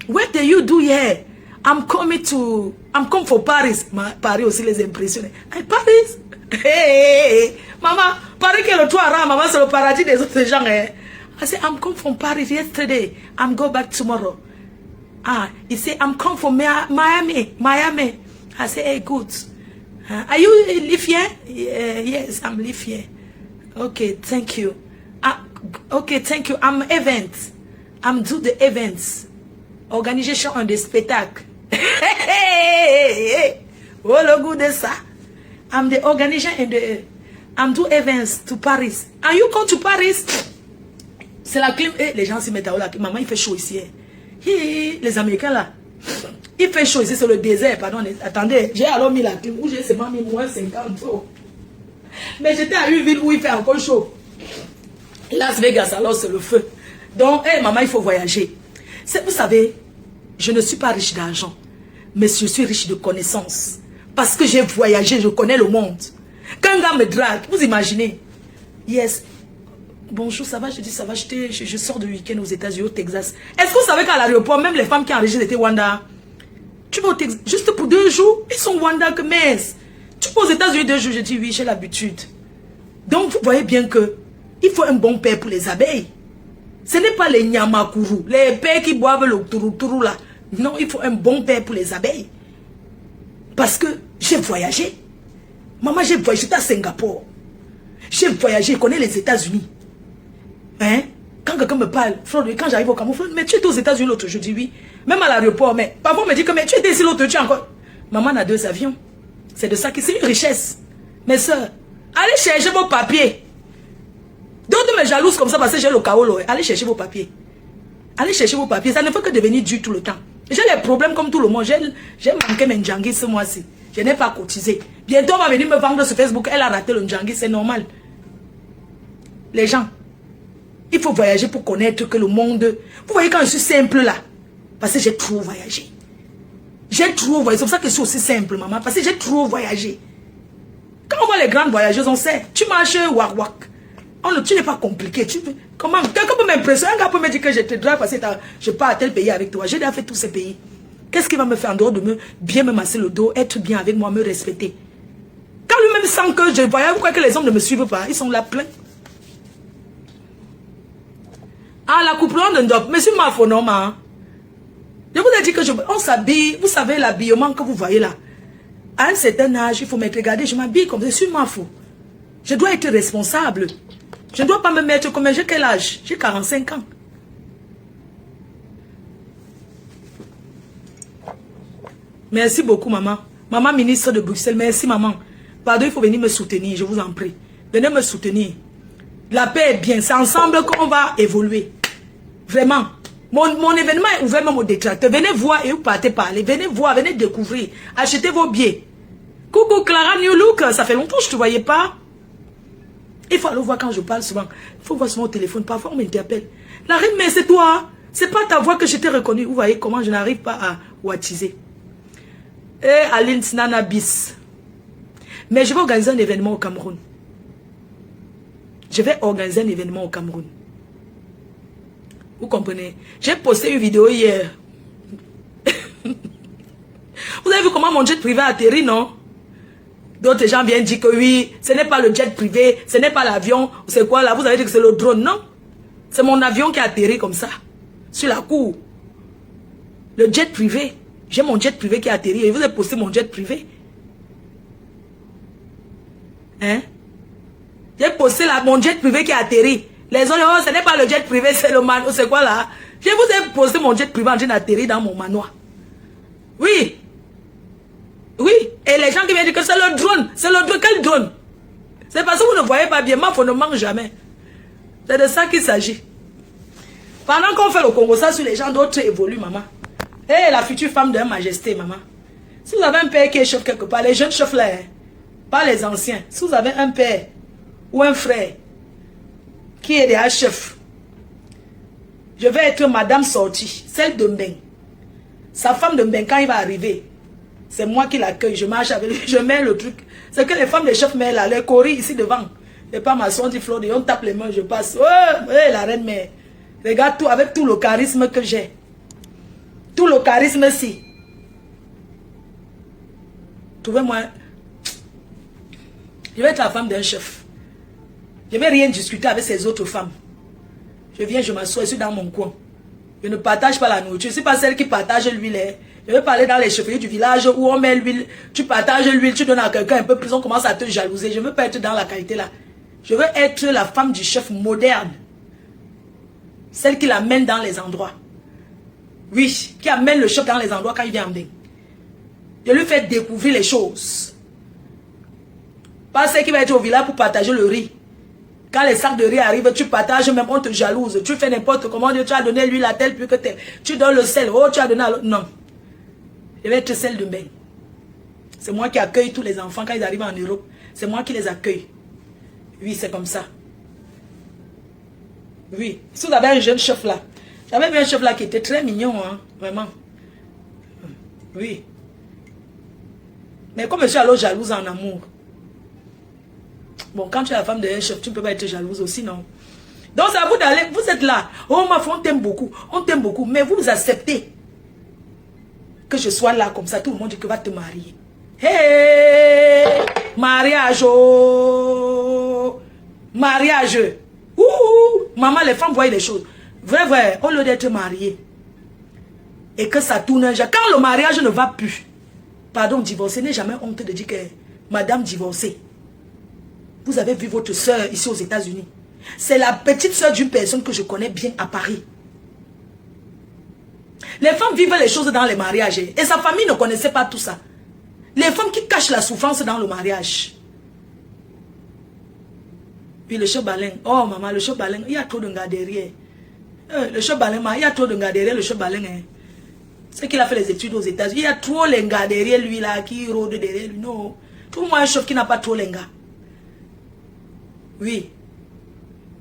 [SPEAKER 2] What do you do here? I'm come for Paris. Paris aussi les impressionne. Hey, Paris? Hey, maman, Paris qui est le toit rare, maman, c'est le paradis des autres gens. Hein. I say, I'm come from Paris yesterday. I'm go back tomorrow. He say, I'm come from Miami. I say, hey, good. Are you live here? Yes, I'm live here. Okay, thank you. Okay, thank you. I'm event. I'm do the events. Organisation des spectacles. Oh, le goût de ça. I'm the organizer and I'm do events to Paris. And you come to Paris? C'est la clim. Les gens s'y mettent à là. Maman, il fait chaud ici. Les Américains là. Il fait chaud ici, c'est le désert. Pardon, attendez. J'ai alors mis la clim où j'ai seulement mis moins 50 euros. Mais j'étais à une ville où il fait encore chaud. Las Vegas, alors c'est le feu. Donc, maman, il faut voyager. Vous savez, je ne suis pas riche d'argent, mais je suis riche de connaissances. Parce que j'ai voyagé, je connais le monde. Quand un gars me drague, vous imaginez. Yes. Bonjour, ça va? Je dis, ça va, je sors de week-end aux États-Unis, au Texas. Est-ce que vous savez qu'à l'aéroport, même les femmes qui enregistrent étaient Wanda? Tu vas au Texas, juste pour 2 jours, ils sont Wanda que mince. Tu vas aux États-Unis 2 jours, je dis oui, j'ai l'habitude. Donc, vous voyez bien que il faut un bon père pour les abeilles. Ce n'est pas les nyamakuru, les pères qui boivent le tourou là. Non, il faut un bon père pour les abeilles. Parce que j'ai voyagé. Maman, j'ai voyagé, j'étais à Singapour. J'ai voyagé, je connais les États-Unis. Hein? Quand quelqu'un me parle, quand j'arrive au Cameroun, mais tu étais aux États-Unis l'autre jour, je dis oui. Même à l'aéroport, mais parfois on me dit que mais tu étais ici l'autre, tu es encore. Maman a 2 avions. C'est de ça que c'est une richesse. Mes soeurs, allez chercher vos papiers. D'autres me jalousent comme ça parce que j'ai le chaos. Allez chercher vos papiers. Allez chercher vos papiers. Ça ne fait que devenir dur tout le temps. J'ai les problèmes comme tout le monde. J'ai manqué mes Ndjangui ce mois-ci. Je n'ai pas cotisé. Bientôt, on va venir me vendre sur Facebook. Elle a raté le Ndjangui, c'est normal. Les gens, il faut voyager pour connaître que le monde... Vous voyez quand je suis simple là, parce que j'ai trop voyagé. J'ai trop voyagé. C'est pour ça que je suis aussi simple, maman. Parce que j'ai trop voyagé. Quand on voit les grandes voyageuses, on sait. Tu marches wak. Tu n'es pas compliqué. Comment? Quelqu'un peut m'impressionner. Un gars peut me dire que je te drague parce que je pars à tel pays avec toi. J'ai déjà fait tous ces pays. Qu'est-ce qui va me faire en dehors de bien me masser le dos, être bien avec moi, me respecter? Quand lui-même sent que je voyage, vous croyez que les hommes ne me suivent pas? Ils sont là pleins. Ah, la couperon de Ndop. Monsieur Mafonoma. Je vous ai dit que on s'habille. Vous savez l'habillement que vous voyez là. À un certain âge, il faut me regarder. Je m'habille comme ça. Je suis Mafo. Je dois être responsable. Je ne dois pas me mettre comme... J'ai quel âge? J'ai 45 ans. Merci beaucoup, maman. Maman ministre de Bruxelles, merci, maman. Pardon, il faut venir me soutenir, je vous en prie. Venez me soutenir. La paix est bien. C'est ensemble qu'on va évoluer. Vraiment. Mon événement est ouvert même aux détracteurs. Venez voir et vous partez parler. Venez voir, venez découvrir. Achetez vos billets. Coucou Clara New Look. Ça fait longtemps que je ne te voyais pas. Il faut aller voir quand je parle souvent. Il faut voir sur mon téléphone. Parfois, on m'interpelle. La reine, mais c'est toi. C'est pas ta voix que je t'ai reconnue. Vous voyez comment je n'arrive pas à wattiser. Et Aline Snana Bis. Mais je vais organiser un événement au Cameroun. Je vais organiser un événement au Cameroun. Vous comprenez? J'ai posté une vidéo hier. Vous avez vu comment mon jet privé a atterri, non? D'autres gens viennent dire que oui, ce n'est pas le jet privé, ce n'est pas l'avion. C'est quoi là? Vous avez dit que c'est le drone, non? C'est mon avion qui a atterri comme ça. Sur la cour. Le jet privé. J'ai mon jet privé qui a atterri. Et vous avez posté mon jet privé. Hein? J'ai posté là, mon jet privé qui a atterri. Les autres, oh, ce n'est pas le jet privé, c'est le manoir. C'est quoi là? Je vous ai posté mon jet privé en train d'atterrir dans mon manoir. Oui. Oui. Et les gens qui viennent dire que c'est le drone. C'est le drone. Quel drone? C'est parce que vous ne voyez pas bien. Moi, il ne manque jamais. C'est de ça qu'il s'agit. Pendant qu'on fait le Congo, ça sur les gens, d'autres évoluent, maman. Eh, la future femme de majesté, maman. Si vous avez un père qui est chef quelque part, les jeunes chefs là, hein, pas les anciens. Si vous avez un père ou un frère qui est déjà chef, je vais être madame sortie, celle de Mbeng. Sa femme de Mbeng, quand il va arriver, c'est moi qui l'accueille, je marche avec lui, je mets le truc. C'est que les femmes des chefs mettent là, les coris ici devant. Et pas ma soeur dit Flore, on tape les mains, je passe. Oh, la reine mère. Regarde tout, avec tout le charisme que j'ai. Tout le charisme ici. Trouvez-moi. Je vais être la femme d'un chef. Je ne vais rien discuter avec ces autres femmes. Je viens, je m'assois, je suis dans mon coin. Je ne partage pas la nourriture. Je ne suis pas celle qui partage l'huile. Je vais parler dans les chefferies du village où on met l'huile. Tu partages l'huile, tu donnes à quelqu'un un peu plus, on commence à te jalouser. Je ne veux pas être dans la qualité là. Je veux être la femme du chef moderne. Celle qui l'amène dans les endroits. Oui, qui amène le chef dans les endroits quand il vient en bain. Je lui fais découvrir les choses. Pas celle qui va être au village pour partager le riz. Quand les sacs de riz arrivent, tu partages, même on te jalouse. Tu fais n'importe comment, tu as donné l'huile à tel plus que tel. Tu donnes le sel, oh tu as donné à l'autre. Non. Je vais être celle de bain. C'est moi qui accueille tous les enfants quand ils arrivent en Europe. C'est moi qui les accueille. Oui, c'est comme ça. Oui. Si vous avez un jeune chef là, j'avais vu un chef là qui était très mignon, hein, vraiment. Oui. Mais comme je suis alors jalouse en amour. Bon, quand tu es la femme d'un chef, tu ne peux pas être jalouse aussi, non? Donc, c'est à vous d'aller, vous êtes là. Oh, ma femme, on t'aime beaucoup, mais vous acceptez que je sois là comme ça. Tout le monde dit que va te marier. Hey, mariage, oh, mariage. Ouh, maman, les femmes voient les choses. Vrai, au lieu d'être marié et que ça tourne un jour. Quand le mariage ne va plus, pardon, divorcer, n'est jamais honte de dire que madame divorcée. Vous avez vu votre soeur ici aux États-Unis. C'est la petite soeur d'une personne que je connais bien à Paris. Les femmes vivent les choses dans les mariages. Et sa famille ne connaissait pas tout ça. Les femmes qui cachent la souffrance dans le mariage. Puis le chef Balin. Oh maman, le chef Balin, il y a trop de gars derrière. Le chef Balin, il y a trop de gars derrière le chef Balin. Hein. C'est qu'il a fait les études aux États-Unis. Il y a trop les gars derrière lui là, qui rôdent derrière lui. Non. Trouve-moi un chef qui n'a pas trop les gars. Oui.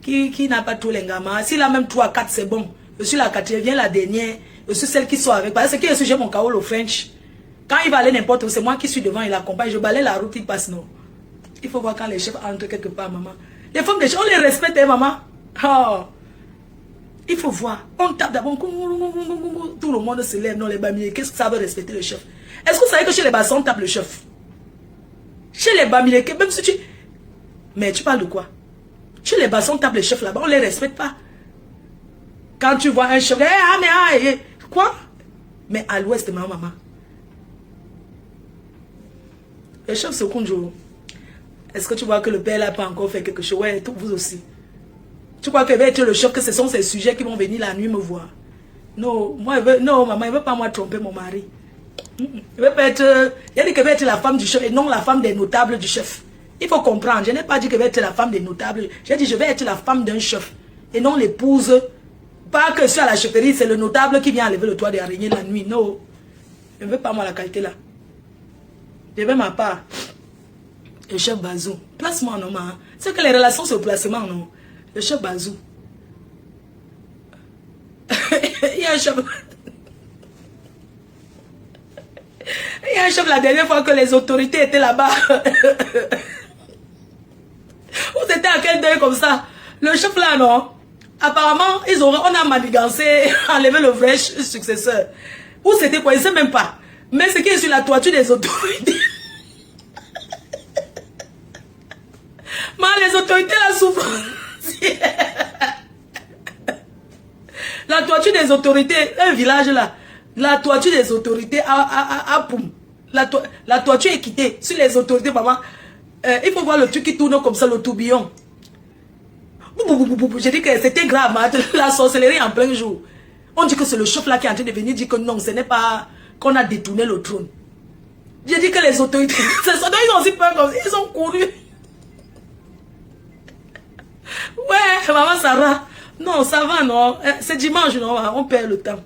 [SPEAKER 2] Qui n'a pas trop les gars. S'il a même 3, 4, c'est bon. Je suis la 4e, viens la dernière. Je suis celle qui sort avec. Parce que j'ai mon chaos au French. Quand il va aller n'importe où, c'est moi qui suis devant, il accompagne. Je balaye la route, il passe. Non. Il faut voir quand les chefs entrent quelque part, maman. Les femmes des chefs, on les respecte, hein, maman. Oh. Il faut voir. On tape d'abord. Tout le monde se lève. Non, les bamilés. Qu'est-ce que ça veut respecter le chef? Est-ce que vous savez que chez les bassins, on tape le chef? Chez les bamilés, même si tu... Mais tu parles de quoi? Chez les bassins, on tape les chefs là-bas. On ne les respecte pas. Quand tu vois un chef, quoi? Mais à l'ouest, ma maman. Le chef second jour. Est-ce que tu vois que le père n'a pas encore fait quelque chose? Ouais, vous aussi. Tu crois qu'il va être le chef, que ce sont ces sujets qui vont venir la nuit me voir? Non, moi, non, maman, il ne veut pas moi tromper mon mari. Il veut pas être, il a dit qu'elle va être la femme du chef et non la femme des notables du chef. Il faut comprendre, je n'ai pas dit qu'elle va être la femme des notables. J'ai dit je vais être la femme d'un chef et non l'épouse. Pas que sur la chefferie, c'est le notable qui vient enlever le toit d'araignée la nuit. Non, je ne veux pas moi la qualité là. Je veux ma part. Le chef Bazou, place-moi non, ma. C'est que les relations c'est au placement, non. Le chef Bazou. Il y a un chef. Il y a un chef la dernière fois que les autorités étaient là-bas. Vous étiez à quel deuil comme ça? Le chef là, non? Apparemment, on a manigancé, enlevé le vrai successeur. Ou c'était quoi? Je ne sais même pas. Mais ce qui est sur la toiture des autorités. Mais les autorités la souffrent. La toiture des autorités, un village là. La toiture des autorités à Poum. La toiture est quittée. Sur les autorités, maman. Il faut voir le truc qui tourne comme ça, le tourbillon. J'ai dit que c'était grave, hein, la sorcellerie en plein jour. On dit que c'est le chef là qui est en train de venir dire que non, ce n'est pas qu'on a détourné le trône. J'ai dit que les autorités, ils ont aussi peur comme ça, ils ont couru. Ouais, maman Sarah, non, ça va, non, c'est dimanche, non, on perd le temps.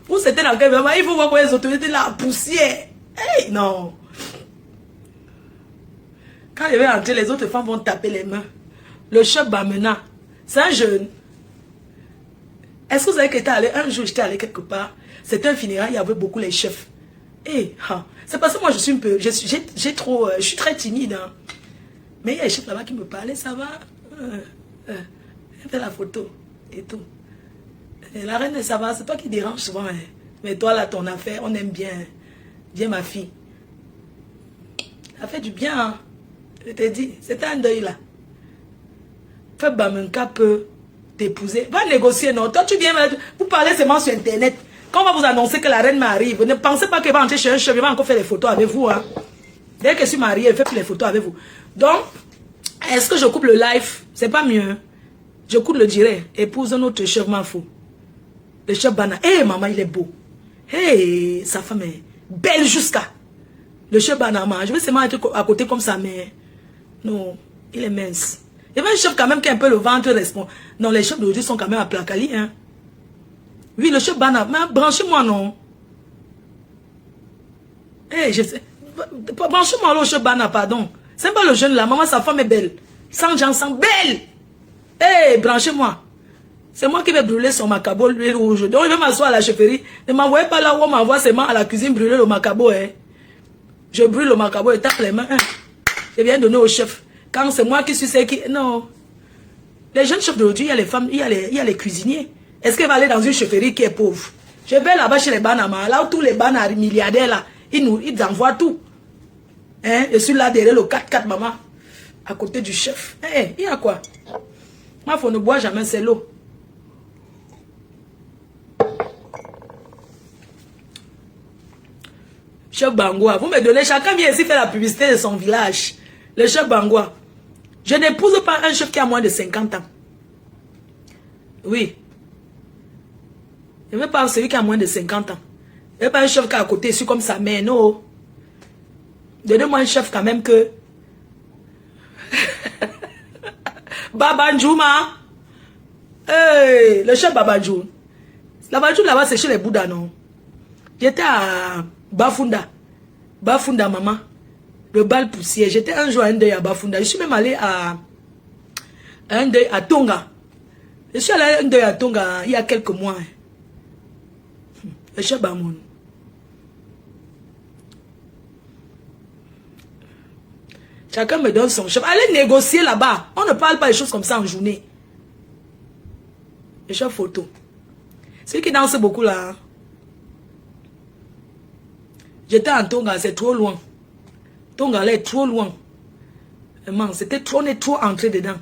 [SPEAKER 2] Vous c'était dans quel moment, il faut voir quoi les autorités là, poussière. Hey, non. Quand je vais entrer, les autres femmes vont taper les mains. Le chef Bamena, c'est un jeune. Est-ce que vous savez que un jour j'étais allé quelque part, c'était un funérail, il y avait beaucoup les chefs. C'est parce que moi je suis un peu, je suis très timide. Hein. Mais il y a les chefs là-bas qui me parlaient, ça va. Elle fait la photo et tout. Et la reine, ça va, c'est toi qui dérange souvent. Hein. Mais toi là, ton affaire, on aime bien. Viens ma fille. Ça fait du bien. Hein. Je te dis, c'était un deuil là. Fais Bamenka peut t'épouser. Va négocier, non. Toi, tu viens, vous parlez seulement sur Internet. Quand on va vous annoncer que la reine m'arrive, ne pensez pas qu'elle va entrer chez un chef, elle va encore faire les photos avec vous. Hein. Dès que je suis mariée, elle fait plus les photos avec vous. Donc, est-ce que je coupe le live? C'est pas mieux. Hein? Je coupe le direct. Épouse notre chef, m'en fout. Le chef Bana. Maman, il est beau. Sa femme est belle jusqu'à. Le chef Bana, je vais seulement être à côté comme ça, mais non, il est mince. Il y avait un chef quand même qui a un peu le ventre responsable. Non, les chefs d'aujourd'hui sont quand même à Placali. Hein. Oui, le chef Bana, branchez-moi, non. Je sais. Branchez-moi, le chef Bana, pardon. C'est pas le jeune là. Maman, sa femme est belle. Sans gens, sans belle. Branchez-moi. C'est moi qui vais brûler son macabo, l'huile rouge. Donc, il va m'asseoir à la chefferie. Ne m'envoyez pas là où on m'envoie seulement à la cuisine brûler le macabo. Hein. Je brûle le macabo et tape les mains. Hein. Je viens donner au chef. Quand c'est moi qui suis celle qui... Non. Les jeunes chefs d'aujourd'hui, il y a les femmes, il y a les cuisiniers. Est-ce qu'elle va aller dans une chefferie qui est pauvre? Je vais là-bas chez les Banama, là où tous les Banama milliardaires, là, ils envoient tout. Hein? Je suis là derrière le 4x4, maman. À côté du chef. Il y a quoi? Moi, il faut ne boire jamais, c'est l'eau. Chef Bangoua, vous me donnez, chacun vient ici faire la publicité de son village. Le chef Bangoua. Je n'épouse pas un chef qui a moins de 50 ans. Oui. Je ne veux pas celui qui a moins de 50 ans. Je ne veux pas un chef qui est à côté, ici comme sa mère, non. Donnez-moi un chef quand même que... Babanjouma. Le chef Babanjou. Babanjou là-bas, c'est chez les Bouddhas, non. J'étais à Bafunda. Bafunda, maman. Le bal poussière. J'étais un jour à un deuil à Bafunda. Je suis même allé à un deuil à Tonga. Je suis allé à un deuil à Tonga il y a quelques mois. Le chef Bamoun. Chacun me donne son chef. Allez négocier là-bas. On ne parle pas des choses comme ça en journée. Le chef photo. Celui qui danse beaucoup là. J'étais en Tonga, c'est trop loin. Tonga là est trop loin. Vraiment, c'était trop, on est trop entré dedans.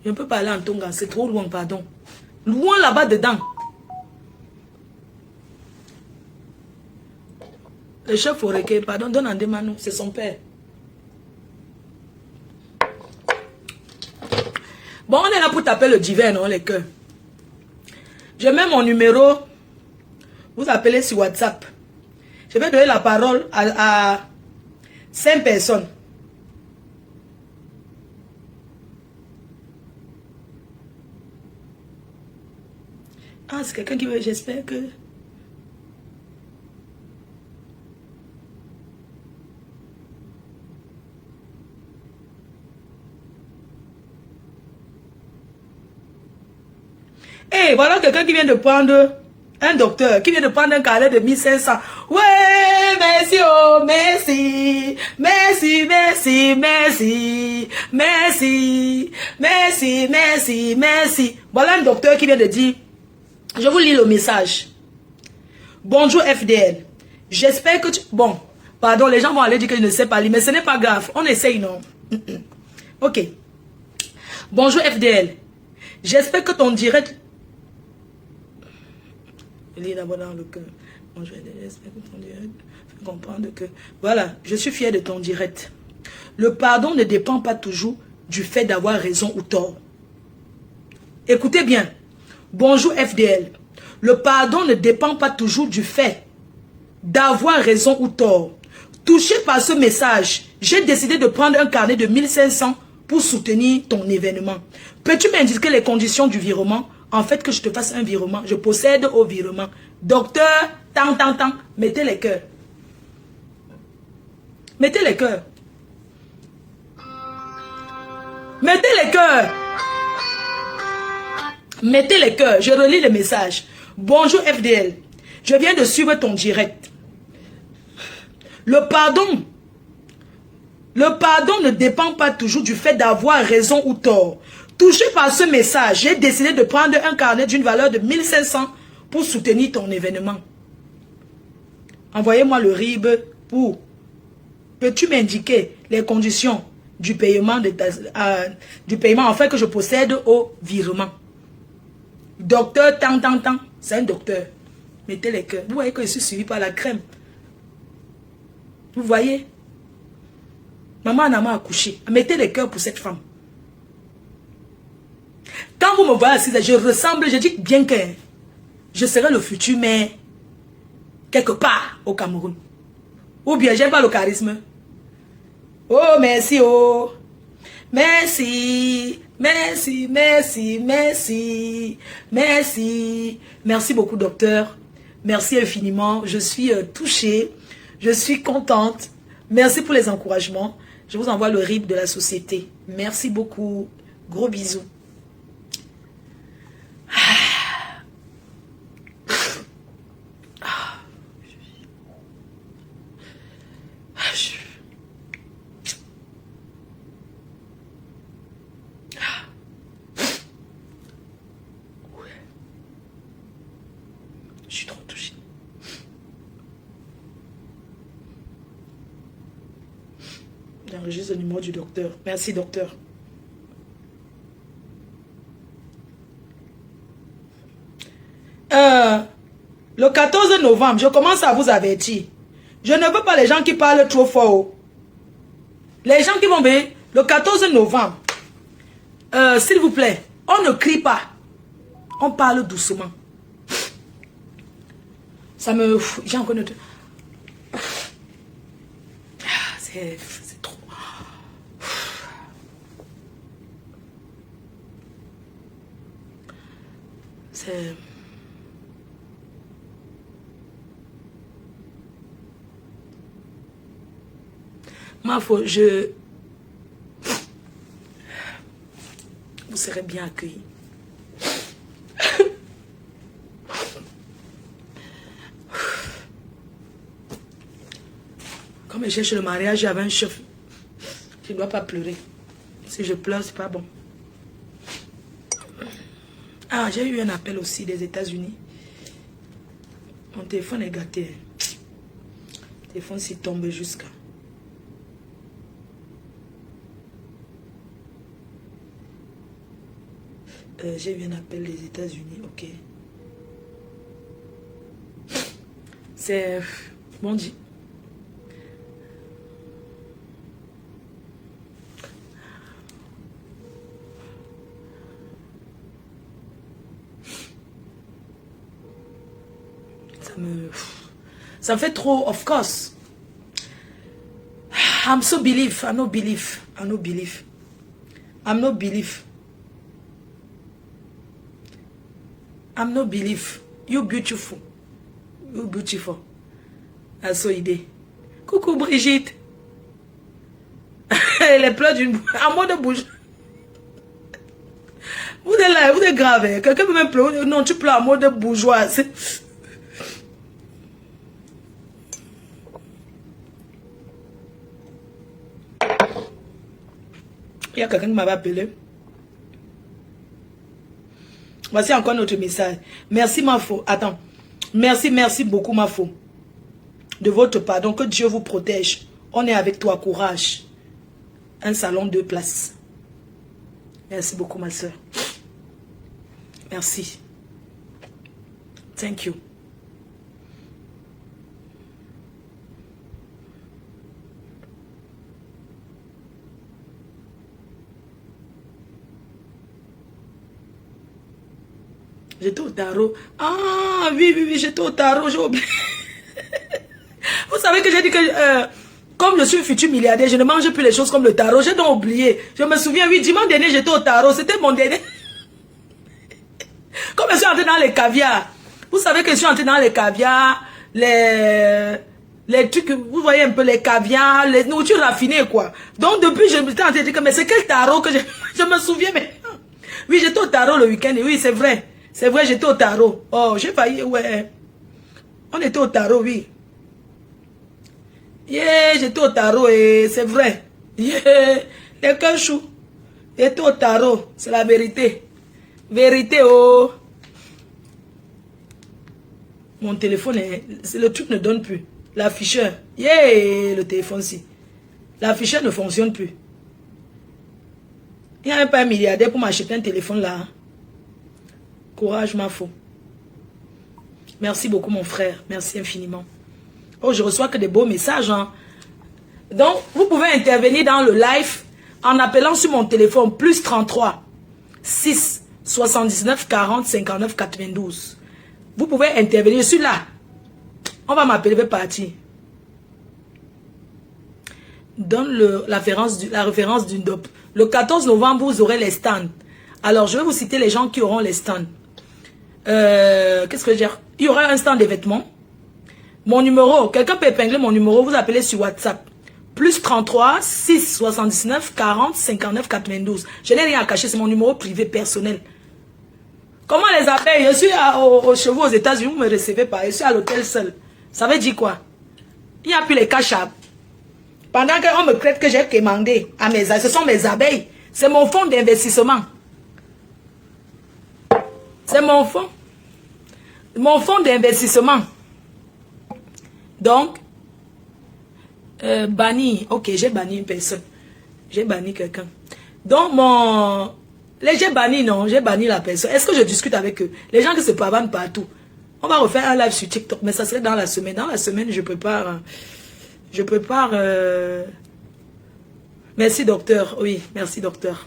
[SPEAKER 2] Je ne peux pas aller en Tonga, c'est trop loin, pardon. Loin là-bas dedans. Le chef Foreké, pardon, donne en Manou, c'est son père. Bon, on est là pour taper le divin, non, les cœurs. Je mets mon numéro. Vous appelez sur WhatsApp. Je vais donner la parole à 5 personnes. Ah, c'est quelqu'un qui veut, j'espère que... Eh, voilà quelqu'un qui vient de prendre... Un docteur qui vient de prendre un carnet de 1500. Ouais, merci, oh, merci. Merci, merci, merci. Merci, merci, merci, merci. Voilà un docteur qui vient de dire... Je vous lis le message. Bonjour FDL. J'espère que tu... Bon, pardon, les gens vont aller dire que je ne sais pas lire, mais ce n'est pas grave. On essaye, non? Ok. Bonjour FDL. J'espère que ton direct... Je lis d'abord dans le cœur. Bonjour FDL. J'espère que ton direct fait comprendre que... Voilà, je suis fier de ton direct. Le pardon ne dépend pas toujours du fait d'avoir raison ou tort. Écoutez bien. Bonjour FDL. Le pardon ne dépend pas toujours du fait d'avoir raison ou tort. Touché par ce message, j'ai décidé de prendre un carnet de 1500 pour soutenir ton événement. Peux-tu m'indiquer les conditions du virement? En fait, que je te fasse un virement. Je possède au virement. Docteur, tant. Mettez les cœurs. Mettez les cœurs. Mettez les cœurs. Mettez les cœurs. Je relis le message. Bonjour FDL. Je viens de suivre ton direct. Le pardon ne dépend pas toujours du fait d'avoir raison ou tort. Touché par ce message, j'ai décidé de prendre un carnet d'une valeur de 1500 pour soutenir ton événement. Envoyez-moi le RIB pour... Peux-tu m'indiquer les conditions du paiement, du paiement afin que je possède au virement? Docteur, tant. C'est un docteur. Mettez les cœurs. Vous voyez que je suis suivi par la crème. Vous voyez? Maman n'a pas accouché. Mettez les cœurs pour cette femme. Quand vous me voyez assise, je ressemble, je dis bien que je serai le futur maire quelque part au Cameroun. Ou bien j'aime pas le charisme. Oh, merci, oh. Merci. Merci beaucoup, docteur. Merci infiniment. Je suis touchée. Je suis contente. Merci pour les encouragements. Je vous envoie le RIB de la société. Merci beaucoup. Gros bisous. Je suis trop touchée. J'enregistre le numéro du docteur. Merci, docteur. Le 14 novembre, je commence à vous avertir. Je ne veux pas les gens qui parlent trop fort. Les gens qui vont venir le 14 novembre, s'il vous plaît, on ne crie pas. On parle doucement. Ça me... J'ai encore notre... C'est trop... C'est... Ma foi, vous serez bien accueillis. Comme je cherche le mariage, j'avais un chef. Je ne dois pas pleurer. Si je pleure, c'est pas bon. Ah, j'ai eu un appel aussi des États-Unis. Mon téléphone est gâté. Le téléphone s'y tombe jusqu'à... J'ai eu un appel des États-Unis, ok. C'est... Bon dit. Ça me fait trop, of course. I'm so believe. I no believe. I no believe. I'm no believe. I'm no believe. You beautiful. You beautiful. I saw idée. Coucou Brigitte. Elle pleure d'une... En mode bouche. Vous êtes là, vous êtes grave. Quelqu'un peut même pleurer. Non, tu pleures en mode bourgeoise. Il y a quelqu'un qui m'avait appelé. Voici encore notre message. Merci Mafo. Attends. Merci beaucoup Mafo. De votre pardon. Que Dieu vous protège. On est avec toi. Courage. Un salon 2 places. Merci beaucoup ma soeur. Merci. Thank you. J'étais au tarot. Ah, oui, j'étais au tarot, j'ai oublié. Vous savez que j'ai dit que, comme je suis futur milliardaire, je ne mange plus les choses comme le tarot. J'ai donc oublié. Je me souviens, oui, dimanche dernier, j'étais au tarot. C'était mon dernier. Comme je suis entrée dans les caviars. Vous savez que je suis entrée dans les caviars, les trucs, vous voyez un peu les caviars, les nourritures raffinées, quoi. Donc, depuis, je me suis en train de dire que, mais c'est quel tarot que je me souviens maintenant. Oui, j'étais au tarot le week-end, oui, c'est vrai. C'est vrai, j'étais au tarot. Oh, j'ai failli, ouais. On était au tarot, oui. Yeah, j'étais au tarot et c'est vrai. Yeah, les cœurs choux. J'étais au tarot, c'est la vérité. Vérité, oh. Mon téléphone, le truc ne donne plus. L'afficheur. Yeah, le téléphone-ci. L'afficheur ne fonctionne plus. Il n'y a même pas un milliardaire pour m'acheter un téléphone là. Courage, ma faux. Merci beaucoup, mon frère. Merci infiniment. Oh, je reçois que des beaux messages. Hein. Donc, vous pouvez intervenir dans le live en appelant sur mon téléphone plus 33 6 79 40 59 92. Vous pouvez intervenir. Je suis là. On va m'appeler, je vais partir. Donne la référence d'une dope. Le 14 novembre, vous aurez les stands. Alors, je vais vous citer les gens qui auront les stands. Qu'est-ce que je veux dire? Il y aura un stand des vêtements. Mon numéro, quelqu'un peut épingler mon numéro, vous appelez sur WhatsApp. Plus 33 6 79 40 59 92. Je n'ai rien à cacher, c'est mon numéro privé personnel. Comment les abeilles? Je suis aux chevaux aux États-Unis, vous ne me recevez pas. Je suis à l'hôtel seul. Ça veut dire quoi? Il n'y a plus les cash up. Pendant qu'on me prête que j'ai commandé à mes abeilles, ce sont mes abeilles. C'est mon fonds d'investissement. C'est mon fonds. Mon fonds d'investissement. Donc, banni. Ok, j'ai banni une personne. J'ai banni quelqu'un. Donc, j'ai banni, non, j'ai banni la personne. Est-ce que je discute avec eux? Les gens qui se pavanent partout. On va refaire un live sur TikTok, mais ça serait dans la semaine. Dans la semaine, je prépare. Merci, docteur. Oui, merci, docteur.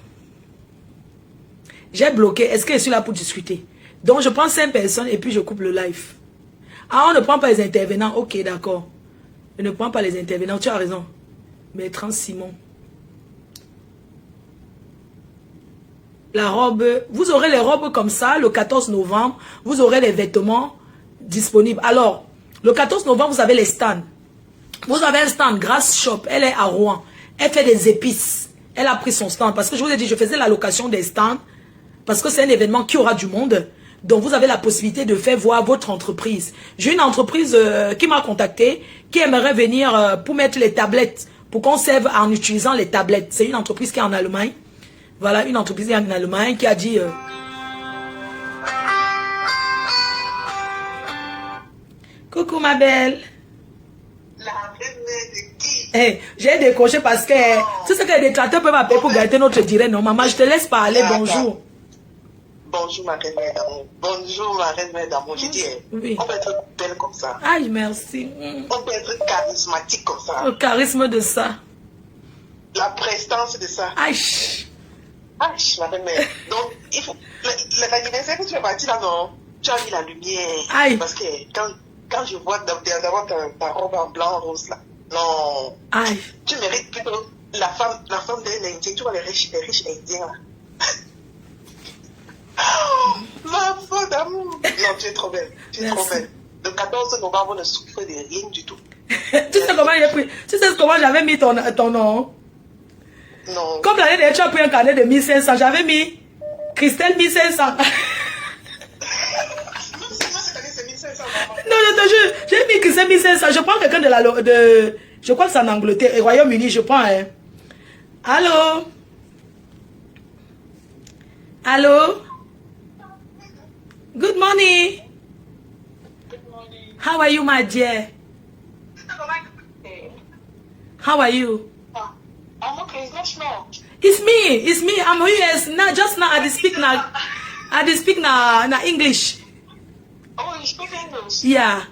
[SPEAKER 2] J'ai bloqué. Est-ce que je suis là pour discuter? Donc, je prends 5 personnes et puis je coupe le live. Ah, on ne prend pas les intervenants. Ok, d'accord. Je ne prends pas les intervenants. Tu as raison. Bertrand Simon. La robe. Vous aurez les robes comme ça le 14 novembre. Vous aurez les vêtements disponibles. Alors, le 14 novembre, vous avez les stands. Vous avez un stand, Grace Shop. Elle est à Rouen. Elle fait des épices. Elle a pris son stand. Parce que je vous ai dit, je faisais la location des stands. Parce que c'est un événement qui aura du monde. Donc, vous avez la possibilité de faire voir votre entreprise. J'ai une entreprise qui m'a contacté, qui aimerait venir pour mettre les tablettes, pour qu'on serve en utilisant les tablettes. C'est une entreprise qui est en Allemagne. Voilà, une entreprise qui est en Allemagne qui a dit... Coucou, ma belle. Hey, j'ai décroché parce que... Tu sais que les détracteurs peuvent m'appeler pour gâter notre direct. Non, maman, je te laisse parler. Bonjour.
[SPEAKER 3] bonjour ma reine mère d'amour. Bonjour ma reine mère d'amour. J'ai dit,
[SPEAKER 2] Oui.
[SPEAKER 3] on peut être belle comme ça.
[SPEAKER 2] Aïe, merci.
[SPEAKER 3] On peut être charismatique comme ça.
[SPEAKER 2] Le charisme de ça.
[SPEAKER 3] La prestance de ça.
[SPEAKER 2] Aïe.
[SPEAKER 3] Ah, ma reine mère. Donc, il faut. L'anniversaire que tu as parti là, non? Tu as mis la lumière.
[SPEAKER 2] Aïe.
[SPEAKER 3] Parce que quand je vois d'abord ta robe en blanc, rose là. Non.
[SPEAKER 2] Aïe.
[SPEAKER 3] Tu mérites plutôt la femme d'un Indien. Tu vois les riches Indiens là. Oh, ma faute d'amour. Non, tu es trop belle. Tu es trop belle. Le 14 novembre, on ne souffre de rien du tout.
[SPEAKER 2] Tu sais comment j'ai pris? Tu sais comment j'avais mis ton nom?
[SPEAKER 3] Non.
[SPEAKER 2] Comme l'année dernière, tu as pris un carnet de 1500. J'avais mis Christelle 1500.
[SPEAKER 3] Moi, cette année, c'est 1500.
[SPEAKER 2] Non, je te jure, j'ai mis Christelle 1500. Je prends quelqu'un je crois que c'est en Angleterre et Royaume-Uni, je prends. Hein. Allô? Allô? Good morning.
[SPEAKER 3] Good morning.
[SPEAKER 2] How are you, my dear? How are you?
[SPEAKER 3] I'm okay. It's not small.
[SPEAKER 2] It's me. I'm here. Now, just now, I speak now English.
[SPEAKER 3] Oh, you speak English?
[SPEAKER 2] Yeah.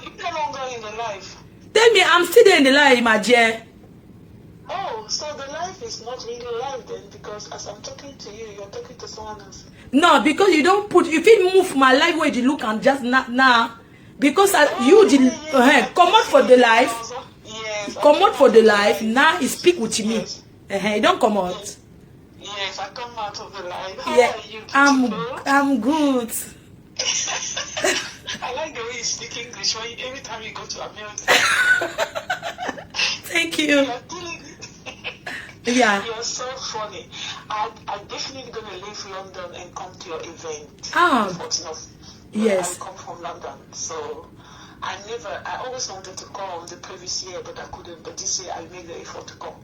[SPEAKER 3] You're no longer in the life.
[SPEAKER 2] Tell me, I'm still there in the line, my dear.
[SPEAKER 3] Oh, so the life is not really life then, because as I'm talking to you, you're talking to someone else.
[SPEAKER 2] No, because you don't put, if you move my life where you look and just now, because you did, come out for the life,
[SPEAKER 3] Yes.
[SPEAKER 2] come out for the life, now you speak with me.
[SPEAKER 3] Yes.
[SPEAKER 2] You don't come out.
[SPEAKER 3] Yes, I come out of the life. How
[SPEAKER 2] Yeah,
[SPEAKER 3] are you, beautiful?
[SPEAKER 2] I'm good.
[SPEAKER 3] I like the way you speak English every time you go to America.
[SPEAKER 2] Thank you.
[SPEAKER 3] You're killing it.
[SPEAKER 2] Yeah.
[SPEAKER 3] You're so funny. I'm definitely going to leave London and come to your event.
[SPEAKER 2] Ah.
[SPEAKER 3] 14th of
[SPEAKER 2] Yes.
[SPEAKER 3] I come from London, so I always wanted to come the previous year, but I couldn't. But this year I made the effort to come.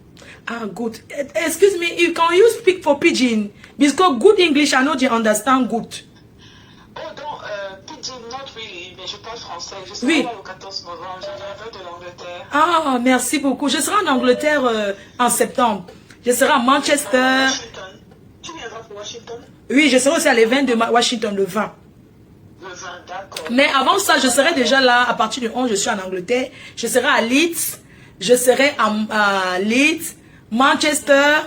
[SPEAKER 2] Ah, good. Excuse me, can you speak for Pidgin? Because good English, I know you understand good.
[SPEAKER 3] Oh, donc, Pidgin, not really, mais je parle français. Je serai
[SPEAKER 2] Oui.
[SPEAKER 3] là le 14 novembre, je viendrai de l'Angleterre.
[SPEAKER 2] Ah, merci beaucoup. Je serai en Angleterre en septembre. Je serai à Manchester.
[SPEAKER 3] Washington. Tu viendras pour Washington?
[SPEAKER 2] Oui, je serai aussi à l'event de Washington le 20.
[SPEAKER 3] Le 20, d'accord.
[SPEAKER 2] Mais avant ça, je serai déjà là. À partir du 11, je suis en Angleterre. Je serai à Leeds. Je serai à Leeds, Manchester,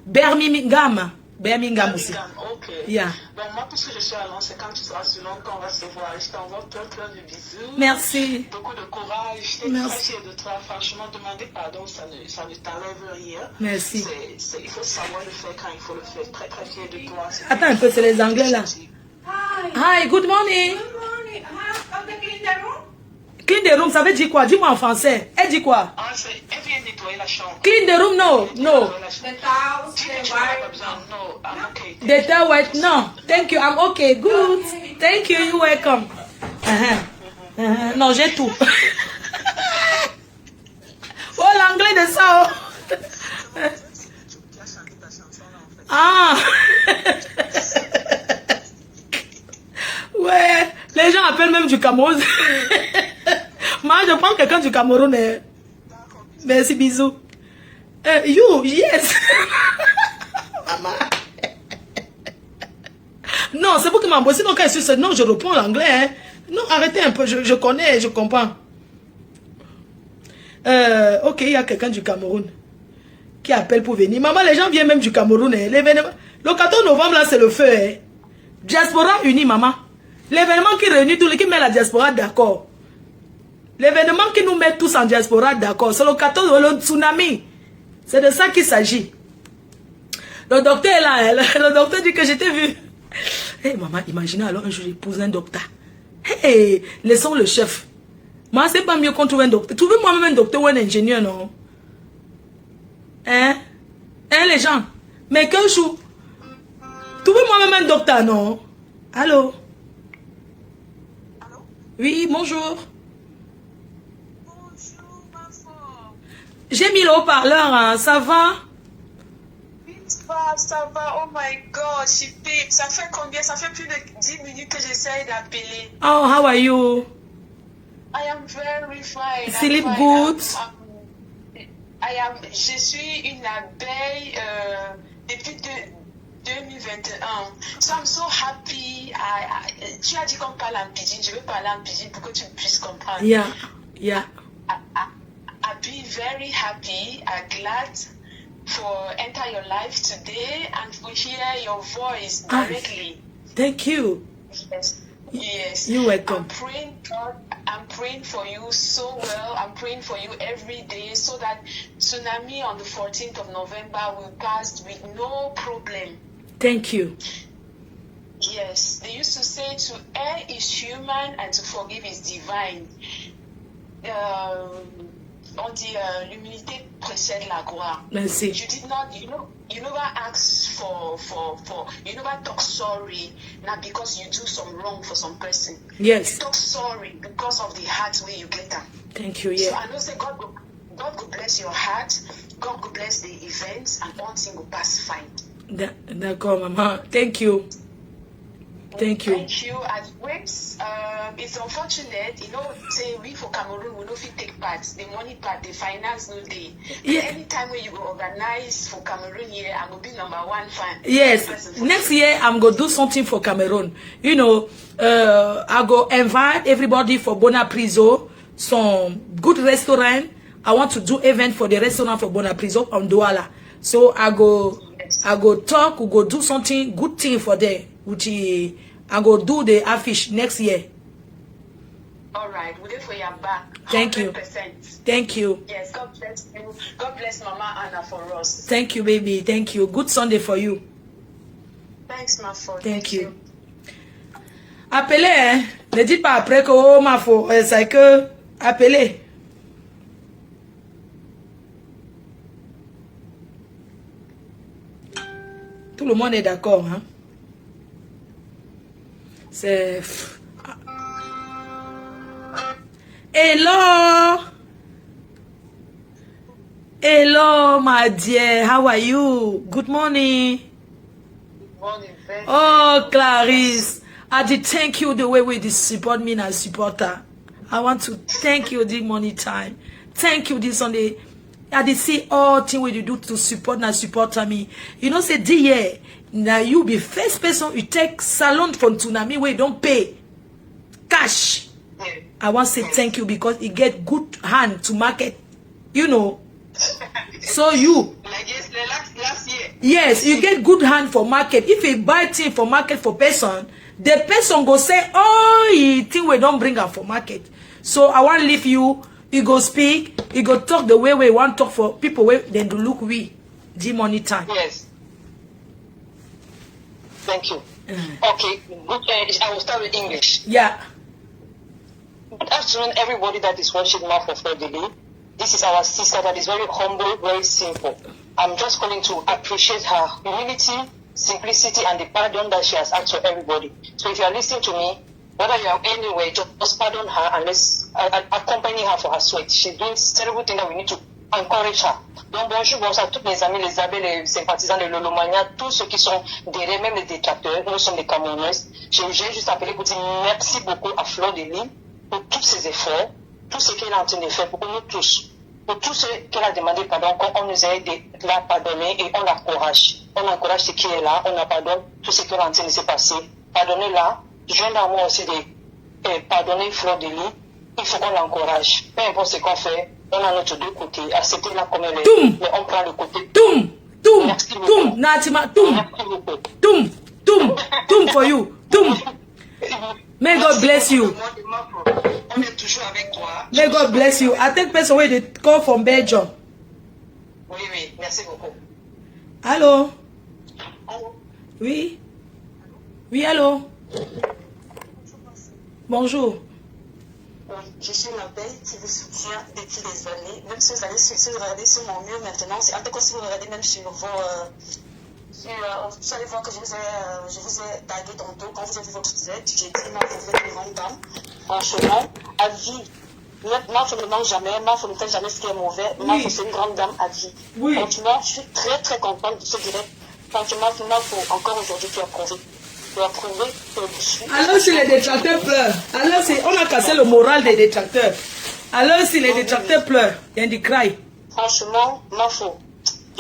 [SPEAKER 2] Birmingham. Birmingham aussi.
[SPEAKER 3] Ok.
[SPEAKER 2] Yeah.
[SPEAKER 3] Donc, moi, puisque je suis à Londres, c'est quand tu seras sur Londres qu'on va se voir. Je t'envoie plein de bisous.
[SPEAKER 2] Merci.
[SPEAKER 3] Beaucoup de courage. Je
[SPEAKER 2] Merci.
[SPEAKER 3] suis fière de toi. Franchement, demander pardon, ça ne t'enlève rien.
[SPEAKER 2] Merci.
[SPEAKER 3] Il faut savoir le faire quand il faut le faire. Très, très fière de toi.
[SPEAKER 2] Attends un peu, c'est les Anglais là. Hi, good morning.
[SPEAKER 1] Good morning. Have the clean the room?
[SPEAKER 2] Clean the room, ça veut dire quoi? Dis-moi en français. Elle dit quoi?
[SPEAKER 3] Ah, elle vient nettoyer la chambre.
[SPEAKER 2] Clean the room, no.
[SPEAKER 1] The towels,
[SPEAKER 3] Tu
[SPEAKER 1] the
[SPEAKER 3] n'as pas
[SPEAKER 1] white.
[SPEAKER 3] besoin. Non, I'm okay.
[SPEAKER 2] The towel white, no. Thank you, I'm okay. Good. Thank you, you're welcome. Non, j'ai tout. Oh, l'anglais de ça. Oh. Ah. Ouais, les gens appellent même du Cameroun. Moi, je prends quelqu'un du Cameroun. Merci, bisous. You, yes. Maman. Non, c'est pour que m'embauche. Sinon, quand je suis non, je reprends l'anglais. Hein. Non, arrêtez un peu. Je connais, je comprends. Ok, il y a quelqu'un du Cameroun qui appelle pour venir. Maman, les gens viennent même du Cameroun. Hein. L'événement, le 14 novembre, là, c'est le feu. Hein. Diaspora unie, maman. L'événement qui réunit tous les qui met la diaspora d'accord. L'événement qui nous met tous en diaspora d'accord. C'est le 14, le tsunami. C'est de ça qu'il s'agit. Le docteur est là. Hein. Le docteur dit que j'étais vu. Hey, maman, imaginez alors un jour j'épouse un docteur. Hey, laissons le chef. Moi, c'est pas mieux qu'on trouve un docteur. Trouvez-moi même un docteur ou un ingénieur, non? Hein? Hein, les gens? Mais quel jour? Trouvez-moi même un docteur, non? Allô?
[SPEAKER 3] Allô?
[SPEAKER 2] Oui, bonjour.
[SPEAKER 3] Bonjour, ma femme.
[SPEAKER 2] J'ai mis le haut-parleur, hein. Ça va?
[SPEAKER 3] Ça va, oh my god, ça fait combien? Ça fait plus de 10 minutes que j'essaye d'appeler.
[SPEAKER 2] Oh, how are you?
[SPEAKER 3] I am very fine.
[SPEAKER 2] Sleep
[SPEAKER 3] I'm fine.
[SPEAKER 2] good?
[SPEAKER 3] Je suis une abeille depuis 2021. So I'm so happy. Tu as dit qu'on parle en pidgin. Je vais parler en pidgin pour que tu puisses comprendre.
[SPEAKER 2] Yeah, yeah.
[SPEAKER 3] I be very happy. I'm glad for enter your life today and to hear your voice directly.
[SPEAKER 2] Thank you.
[SPEAKER 3] Yes. Yes.
[SPEAKER 2] You're welcome.
[SPEAKER 3] I'm praying for you so well. I'm praying for you every day so that tsunami on the 14th of November will pass with no problem.
[SPEAKER 2] Thank you.
[SPEAKER 3] Yes. They used to say to err is human and to forgive is divine. On dit l'humilité précède la gloire.
[SPEAKER 2] Merci.
[SPEAKER 3] You did not, you never ask for, you never talk sorry, not because you do some wrong for some person.
[SPEAKER 2] Yes.
[SPEAKER 3] You talk sorry because of the heart where you get them.
[SPEAKER 2] Thank you,
[SPEAKER 3] So
[SPEAKER 2] yeah.
[SPEAKER 3] I know say God will bless your heart, God will bless the events, and all things will pass fine.
[SPEAKER 2] D'accord, maman. Thank you. Thank you.
[SPEAKER 3] Thank you. As waves, it's unfortunate, say we for Cameroon, we don't fit take part. The money part, the finance no day.
[SPEAKER 2] Yeah.
[SPEAKER 3] Anytime when you go organize for Cameroon here, I will be #1 fan.
[SPEAKER 2] Yes. Next year, I'm going to do something for Cameroon. I go invite everybody for Bonapriso, some good restaurant. I want to do event for the restaurant for Bonapriso on Douala. So I go talk, we go do something, good thing for them. Which I go do the affiche next year.
[SPEAKER 3] All right, we'll wait for your back. 100%.
[SPEAKER 2] Thank you. Thank you.
[SPEAKER 3] Yes, God bless you. God bless Mama Anna for us.
[SPEAKER 2] Thank you, baby. Thank you. Good Sunday for you.
[SPEAKER 3] Thanks, ma for.
[SPEAKER 2] Thank you. Appelez, hein. Ne dites pas après que oh ma faux. C'est que appelez. Tout le monde est d'accord, hein. C'est... Hello! Hello, my dear. How are you? Good morning.
[SPEAKER 3] Good morning, thank
[SPEAKER 2] Oh, Clarice. I did thank you the way we did support me and support her. I want to thank you this morning time. Thank you this Sunday. I did see all things we do to support and support me. Say dear. Now you be first person you take salon from Tsunami where you don't pay cash.
[SPEAKER 3] you.
[SPEAKER 2] I want to say thank you because it get good hand to market. So you.
[SPEAKER 3] Like yes, last year.
[SPEAKER 2] Yes, you get good hand for market. If you buy thing for market for person, the person go say, oh, he think we don't bring up for market. So I want to leave you. You go speak. You go talk the way we want to talk for people where then to look we. G-money time.
[SPEAKER 4] Yes. Thank you. Okay, good. I will start with English.
[SPEAKER 2] Yeah.
[SPEAKER 4] Good afternoon, everybody that is watching Mouth of Lady. This is our sister that is very humble, very simple. I'm just calling to appreciate her humility, simplicity, and the pardon that she has asked for everybody. So if you are listening to me, whether you are anywhere, just pardon her and let's accompany her for her sweat. She's doing terrible things that we need to encourage her. Donc bonjour à tous mes amis, les abbés, les sympathisants de Lolomania, tous ceux qui sont derrière, même les détracteurs, nous sommes des Camerounaises. J'ai juste appelé pour dire merci beaucoup à Fleur de Lys pour tous ses efforts, tout ce qu'elle est en train de faire pour nous tous, pour tout ce qu'elle a demandé pardon, qu'on nous aide de la pardonner et on l'encourage. On encourage ce qui est là, on la pardonne tout ce qui est en train de se passer. Pardonnez-la, jeune amour aussi de pardonner Fleur de Lys. Il faut qu'on l'encourage. Peu importe ce qu'on fait, on a notre deux côtés. Acceptez-la comme elle est. Mais on prend le côté.
[SPEAKER 2] Natima,
[SPEAKER 4] Merci beaucoup.
[SPEAKER 2] for you. May God bless you.
[SPEAKER 3] On est toujours avec toi.
[SPEAKER 2] May God bless you. I take person away they call from Belgium.
[SPEAKER 3] Oui, merci beaucoup.
[SPEAKER 2] Allô?
[SPEAKER 3] Allô?
[SPEAKER 2] Oui? Oui, allô? Bonjour.
[SPEAKER 3] Je suis la belle qui vous soutient depuis des années. Même si vous regardez sur mon mur maintenant, en tout cas si vous regardez même sur vos... vous allez voir que je vous ai tagué tantôt quand vous avez vu votre tête. J'ai dit, moi, vous êtes une grande dame. Franchement, à vie. Moi, je ne mange jamais. Moi, je ne fais jamais ce qui est mauvais. Moi, c'est une grande dame à vie.
[SPEAKER 2] Oui.
[SPEAKER 3] Franchement, je suis très, très contente de ce direct. Franchement, pour encore aujourd'hui, tu as prouvé. Tu as prouvé que je suis...
[SPEAKER 2] Alors si les détracteurs pleurent, alors si on a cassé le moral des détracteurs, alors si les détracteurs pleurent, il y a des cris.
[SPEAKER 3] Franchement, ma faute.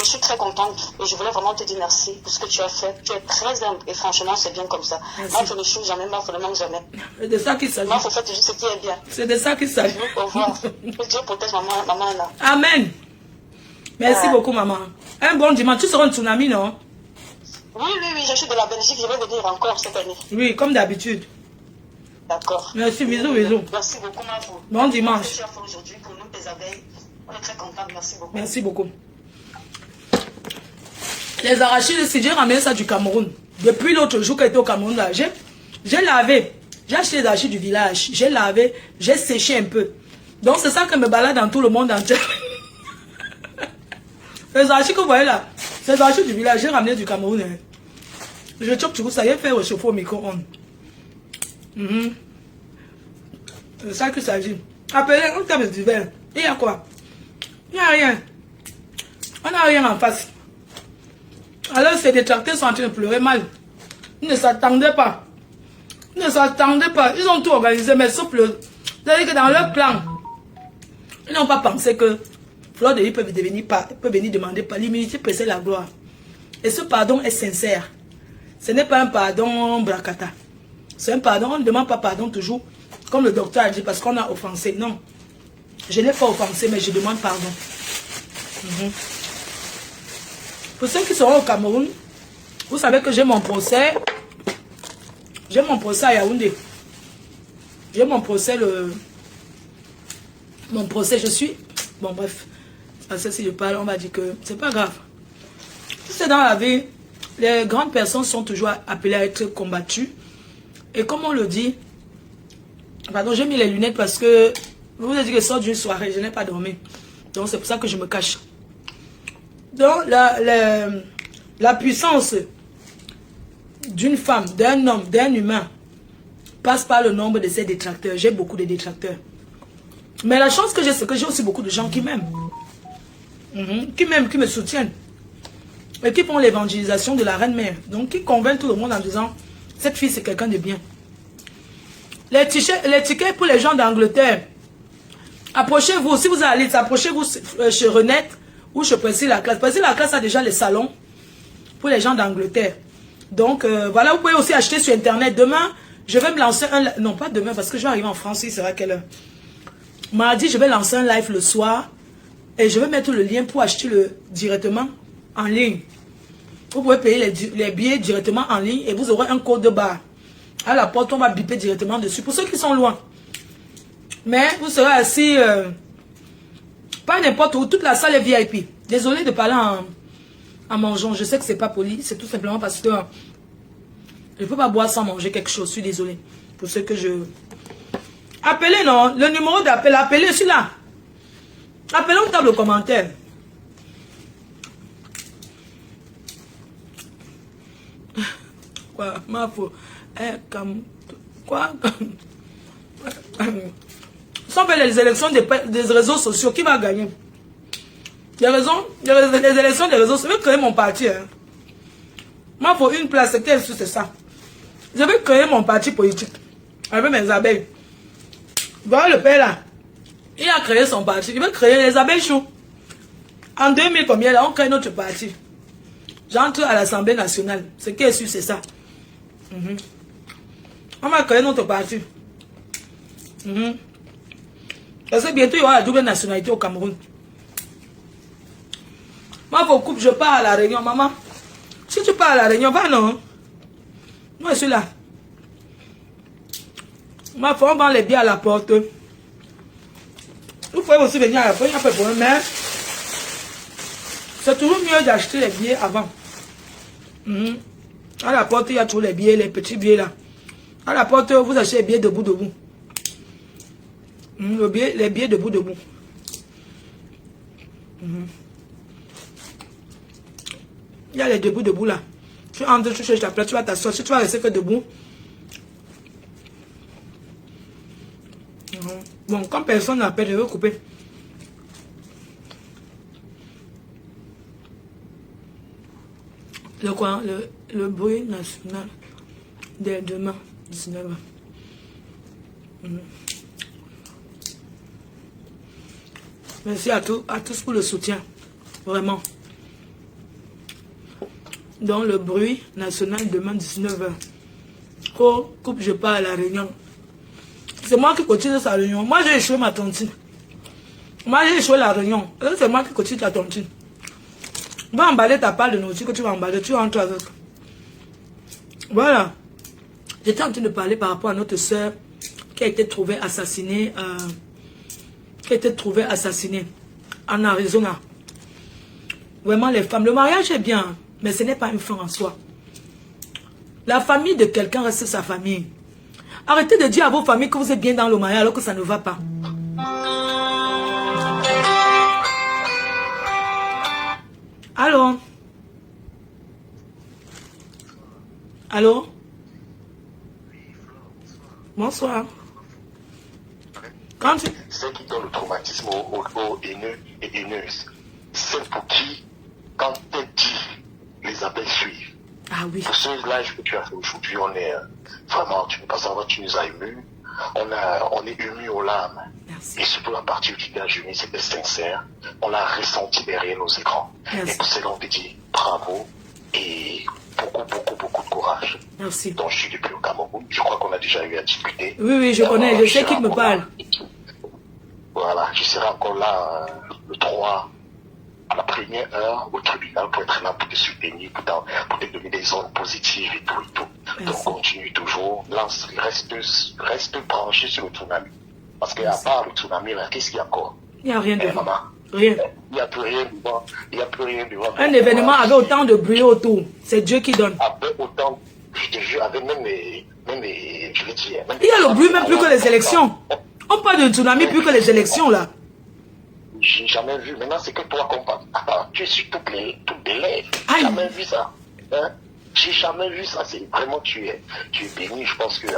[SPEAKER 3] Je suis très contente et je voulais vraiment te dire merci pour ce que tu as fait. Tu es très humble et franchement, c'est bien comme ça. Moi, je ne choue jamais, moi, je ne manque jamais.
[SPEAKER 2] C'est de ça qu'il s'agit.
[SPEAKER 3] Moi, il faut faire toujours ce qui est bien.
[SPEAKER 2] C'est de ça qu'il s'agit.
[SPEAKER 3] Au revoir. Que Dieu protège maman là.
[SPEAKER 2] Amen. Merci beaucoup, maman. Un bon dimanche. Tu seras un tsunami, non?
[SPEAKER 3] Oui, je suis de la Belgique. Je vais venir encore cette année.
[SPEAKER 2] Oui, comme d'habitude.
[SPEAKER 3] D'accord.
[SPEAKER 2] Merci, bisous, bisous.
[SPEAKER 3] Merci beaucoup, ma femme.
[SPEAKER 2] Bon dimanche.
[SPEAKER 3] Ce que tu as fait aujourd'hui pour nous, les abeilles. On est très contents. Merci beaucoup.
[SPEAKER 2] Merci beaucoup. Les arachides, si j'ai ramené ça du Cameroun. Depuis l'autre jour que j'étais au Cameroun, là, j'ai lavé. J'ai acheté les arachides du village. J'ai lavé, j'ai séché un peu. Donc c'est ça que me balade dans tout le monde entier. Les arachides que vous voyez là, c'est les arachides du village. J'ai ramené du Cameroun. Hein. Je chope tout ça, j'ai fait réchauffer au micro-ondes. C'est ça qu'il s'agit. Appelez, on tape du verre. Il y a quoi? Il n'y a rien. On n'a rien en face. Alors ces détracteurs sont en train de pleurer mal. Ils ne s'attendaient pas. Ils ne s'attendaient pas. Ils ont tout organisé, mais sauf le... C'est-à-dire que dans leur plan, ils n'ont pas pensé que Fleur de Lys peut venir demander par l'immunité précède la gloire. Et ce pardon est sincère. Ce n'est pas un pardon bracata. C'est un pardon, on ne demande pas pardon toujours, comme le docteur a dit, parce qu'on a offensé. Non. Je n'ai pas offensé, mais je demande pardon. Pour ceux qui seront au Cameroun, vous savez que j'ai mon procès. J'ai mon procès à Yaoundé. J'ai mon procès, mon procès, je suis... Bon, bref. Parce que si je parle, on va dire que c'est pas grave. C'est dans la vie, les grandes personnes sont toujours appelées à être combattues. Et comme on le dit... Pardon, j'ai mis les lunettes parce que... Vous vous avez dit que je sors d'une soirée, je n'ai pas dormi. Donc c'est pour ça que je me cache. Donc la puissance d'une femme, d'un homme, d'un humain passe par le nombre de ses détracteurs. J'ai beaucoup de détracteurs. Mais la chance que j'ai, c'est que j'ai aussi beaucoup de gens qui m'aiment. Qui m'aiment, qui me soutiennent. Et qui font l'évangélisation de la reine-mère. Donc qui convainquent tout le monde en disant, cette fille c'est quelqu'un de bien. Les tickets pour les gens d'Angleterre. Approchez-vous, si vous allez, approchez-vous chez Renette ou chez Précis Laclasse. Précis Laclasse a déjà les salons pour les gens d'Angleterre. Donc voilà, vous pouvez aussi acheter sur internet. Demain, je vais me lancer un... Non, pas demain, parce que je vais arriver en France, il sera quelle heure? Mardi, je vais lancer un live le soir. Et je vais mettre le lien pour acheter directement en ligne. Vous pouvez payer les billets directement en ligne et vous aurez un code de barre. À la porte, on va biper directement dessus. Pour ceux qui sont loin. Mais vous serez assis... pas n'importe où. Toute la salle est VIP. Désolé de parler en mangeant. Je sais que c'est pas poli. C'est tout simplement parce que... je ne peux pas boire sans manger quelque chose. Je suis désolé. Pour ceux que je... Appelez, non. Le numéro d'appel. Appelez celui-là. Appelez, on tape le commentaire. Quoi? Ma faute. Quoi? Si on fait les élections des réseaux sociaux, qui va gagner? Les élections des réseaux sociaux, je vais créer mon parti. Hein. Moi, pour une place, c'est ça. Je vais créer mon parti politique. Avec mes abeilles. Voilà le père là. Il a créé son parti. Il veut créer les abeilles choux. En 2000, combien là, on crée notre parti. J'entre à l'Assemblée nationale. Ce qui est sûr, c'est ça. On va créer notre parti. Parce que bientôt, il y aura la double nationalité au Cameroun. Moi, vos couples, je pars à la Réunion, maman. Si tu pars à la Réunion, va non. Moi, je suis là. Ma femme vend les billets à la porte. Vous pouvez aussi venir à la porte, il n'y a pas de problème, mais c'est toujours mieux d'acheter les billets avant. À la porte, il y a toujours les billets, les petits billets là. À la porte, vous achetez les billets debout. Les billets debout. Il y a les debout là. Tu entres, tu cherches ta place, tu vas t'asseoir. Si tu vas rester que debout. Bon, comme personne n'appelle, je vais couper. Le quoi? Le bruit national dès demain, 19h. Merci à tous pour le soutien. Vraiment. Dans le bruit national demain 19h. Oh, coupe, je pars à la réunion. C'est moi qui continue sa réunion. Moi, j'ai échoué ma tontine. Moi, j'ai échoué la réunion. C'est moi qui continue ta tontine. Va emballer ta part de nourriture que tu vas emballer. Tu rentres avec. Voilà. J'étais en train de parler par rapport à notre soeur qui a été trouvée assassinée. En Arizona. Vraiment, les femmes. Le mariage est bien, mais ce n'est pas une fin en soi. La famille de quelqu'un reste sa famille. Arrêtez de dire à vos familles que vous êtes bien dans le mariage alors que ça ne va pas. Allô? Allô? Bonsoir. Quand tu...
[SPEAKER 5] Celle qui donne le traumatisme aux haineux et haineuses, celle pour qui, quand elle dit, les appels suivent.
[SPEAKER 2] Ah oui.
[SPEAKER 5] Pour ce live que tu as fait aujourd'hui, on est vraiment, tu ne peux pas savoir, tu nous as émus. On est émus aux larmes.
[SPEAKER 2] Merci.
[SPEAKER 5] Et surtout la partie où tu t'es ému, c'était sincère. On l'a ressenti derrière nos écrans.
[SPEAKER 2] Merci.
[SPEAKER 5] Et pour cela, on te dit bravo et beaucoup de courage.
[SPEAKER 2] Merci.
[SPEAKER 5] Donc, je suis depuis au Cameroun. Je crois qu'on a déjà eu à discuter.
[SPEAKER 2] Oui, je connais. Je sais qui me parle.
[SPEAKER 5] Voilà, je serai encore là le 3 à la première heure au tribunal pour être là pour te soutenir, pour te donner des ondes positives et tout et tout.
[SPEAKER 2] Merci.
[SPEAKER 5] Donc continue toujours, reste branché sur le tsunami. Parce qu'à part le tsunami, là, qu'est-ce qu'il y a encore?
[SPEAKER 2] Il n'y a rien devant.
[SPEAKER 5] Maman,
[SPEAKER 2] Rien.
[SPEAKER 5] il n'y a plus rien devant. Il n'y a plus rien devant.
[SPEAKER 2] Un événement avec autant de bruit autour. C'est Dieu qui donne.
[SPEAKER 5] Avec autant, je te jure, avec même les je l'ai dit.
[SPEAKER 2] Il y a le bruit même plus que les élections. On parle de tsunami plus que les élections là.
[SPEAKER 5] J'ai jamais vu. Maintenant, c'est que toi qu'on parle. Tu es sur toutes les lèvres.
[SPEAKER 2] Aïe.
[SPEAKER 5] J'ai jamais vu ça. Hein? J'ai jamais vu ça. C'est vraiment, tu es béni. Je pense que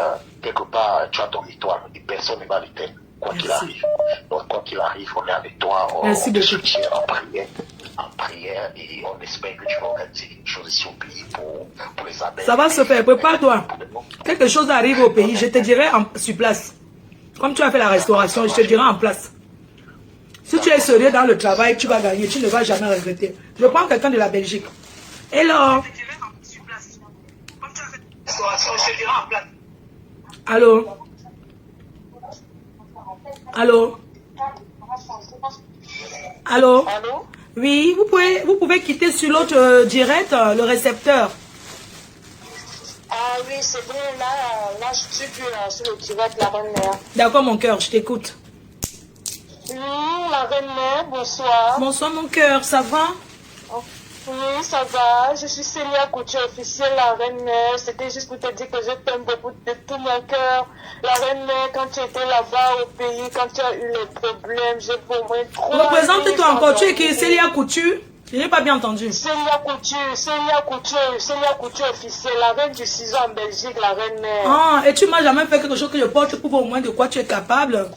[SPEAKER 5] quelque part, tu as ton étoile et personne ne va l'éteindre. Quoi qu'il
[SPEAKER 2] Merci.
[SPEAKER 5] arrive. Donc, quoi qu'il arrive, on est avec toi.
[SPEAKER 2] Merci
[SPEAKER 5] On te
[SPEAKER 2] beaucoup.
[SPEAKER 5] soutient en prière et on espère que tu vas organiser quelque chose ici au pays pour les abeilles.
[SPEAKER 2] Ça va se faire. Prépare-toi. Quelque chose arrive au pays. Je te dirai sur place. Comme tu as fait la restauration, je te dirai en place. Si tu es sérieux dans le travail, tu vas gagner. Tu ne vas jamais regretter. Je prends quelqu'un de la Belgique. Hello. Allô. Allô. Allô.
[SPEAKER 3] Allô?
[SPEAKER 2] Oui, vous pouvez quitter sur l'autre direct le récepteur.
[SPEAKER 3] Ah oui, c'est bon, là, je suis plus sur le direct, la reine mère.
[SPEAKER 2] D'accord, mon cœur, je t'écoute.
[SPEAKER 3] Oui, la reine mère, bonsoir.
[SPEAKER 2] Bonsoir, mon cœur, ça va?
[SPEAKER 3] Oui, ça va. Je suis Célia Couture, officielle, la reine mère. C'était juste pour te dire que je t'aime beaucoup de tout mon cœur. La reine mère, quand tu étais là-bas au pays, quand tu as eu les problèmes, j'ai pour moi trop...
[SPEAKER 2] Représente-toi encore, tu es qui? Célia Couture? Je n'ai pas bien entendu.
[SPEAKER 3] Célia Couture officielle, la reine du ciseau en Belgique, la reine mère.
[SPEAKER 2] Ah, et tu m'as jamais fait quelque chose que je porte pour voir au moins de quoi tu es capable?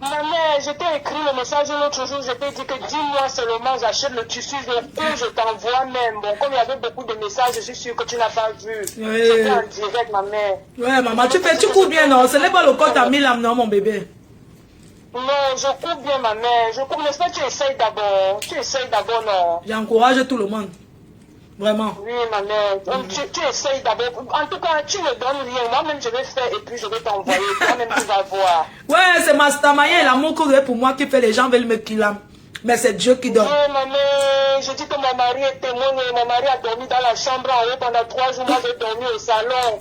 [SPEAKER 3] Ma mère, je t'ai écrit le message l'autre jour, je t'ai dit que dis-moi seulement, j'achète le tissu, je t'envoie même. Bon, comme il y avait beaucoup de messages, je suis sûre que tu n'as pas vu.
[SPEAKER 2] Oui.
[SPEAKER 3] C'était en direct, ma mère.
[SPEAKER 2] Ouais, maman, tu cours bien, non? Ce n'est pas le corps à 1000 âmes, non, mon bébé?
[SPEAKER 3] Non, je cours bien, ma mère. Je cours, n'est-ce pas, tu essayes d'abord. Tu essayes d'abord, non?
[SPEAKER 2] J'encourage tout le monde. Vraiment.
[SPEAKER 3] Oui, ma mère. Donc, tu essayes d'abord. En tout cas, tu ne donnes rien. Moi-même, je vais faire et puis je vais t'envoyer. Toi-même, tu vas voir.
[SPEAKER 2] Ouais, c'est Mastermaya et l'amour que vous avez pour moi qui fait les gens veulent me killer. Mais c'est Dieu qui donne.
[SPEAKER 3] Oui, ma mère. Je dis que mon mari est témoin. Mon mari a dormi dans la chambre en haut pendant 3 jours. Moi, j'ai dormi au salon.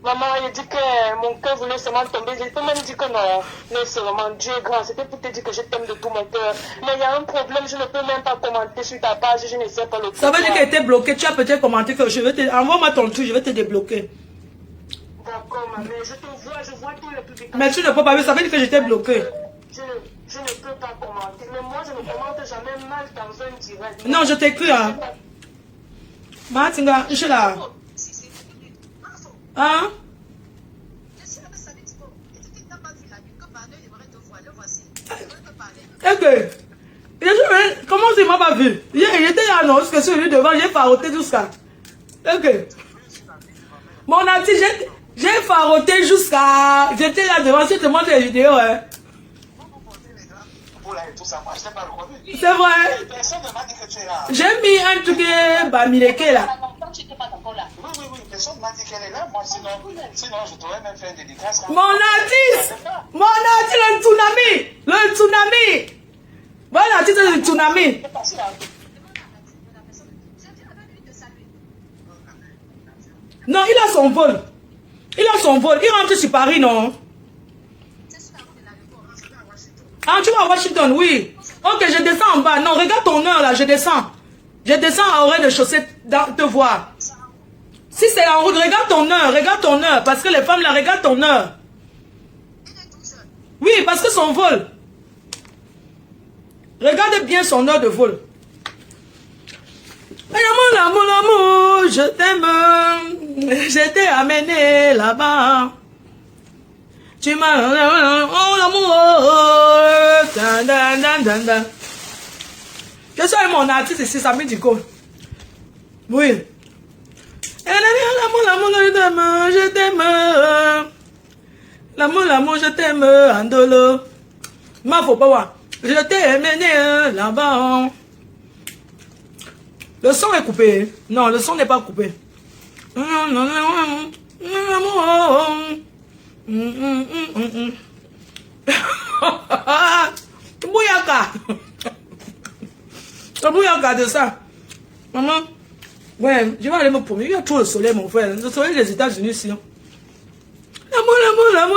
[SPEAKER 3] Maman, il dit que mon cœur voulait seulement tomber. J'ai même dit que non. Mais seulement Dieu est grand. C'était pour te dire que je t'aime de tout mon cœur. Mais il y a un problème. Je ne peux même pas commenter sur ta page. Je ne sais pas le
[SPEAKER 2] Ça veut dire qu'elle était bloquée. Tu as peut-être commenté que je vais te... Envoie-moi ton truc, je vais te débloquer.
[SPEAKER 3] D'accord, ma mère. Je te vois. Je vois tous les publications.
[SPEAKER 2] Mais tu ne peux pas, ça veut dire que j'étais bloqué.
[SPEAKER 3] Je ne peux pas commenter. Mais moi, je ne commente jamais mal dans un direct.
[SPEAKER 2] Non, je t'écris, hein. Martinga, je suis là. Hein? Ok. Comment tu m'as pas vu? J'étais là, non, parce que celui devant, j'ai faroté jusqu'à. Ok. Mon ami, j'ai faroté jusqu'à. J'étais là devant, je te montre les vidéos, hein. C'est vrai. J'ai mis un truc Bamileke là.
[SPEAKER 5] Personne m'a dit qu'elle est là. Moi, sinon je t'aurais même fait une dédicace.
[SPEAKER 2] Mon artiste, le tsunami. Le tsunami. Voilà, l'artiste le tsunami. Non, il a son vol. Il a son vol. Il rentre sur Paris, non? Ah, tu vas à Washington, oui. Ok, je descends en bas. Non, regarde ton heure là, je descends. Je descends à oreille de chaussette te voir. Si c'est en route, regarde ton heure. Parce que les femmes là, regardent ton heure. Oui, parce que son vol. Regarde bien son heure de vol. L'amour, je t'aime. Je t'ai amené là-bas. Tu m'as... Oh l'amour. Je suis mon artiste ici, Samy Diko. Oui. L'amour, je t'aime. L'amour, je t'aime. Andolo. Ma faut pas voir. Je t'ai amené là-bas. Le son est coupé. Non, le son n'est pas coupé. Bouyaka. Le bouyaka de ça. Maman. Ouais, je vais aller me promener. Il y a trop de soleil, mon frère. Le soleil des États-Unis, ici. L'amour,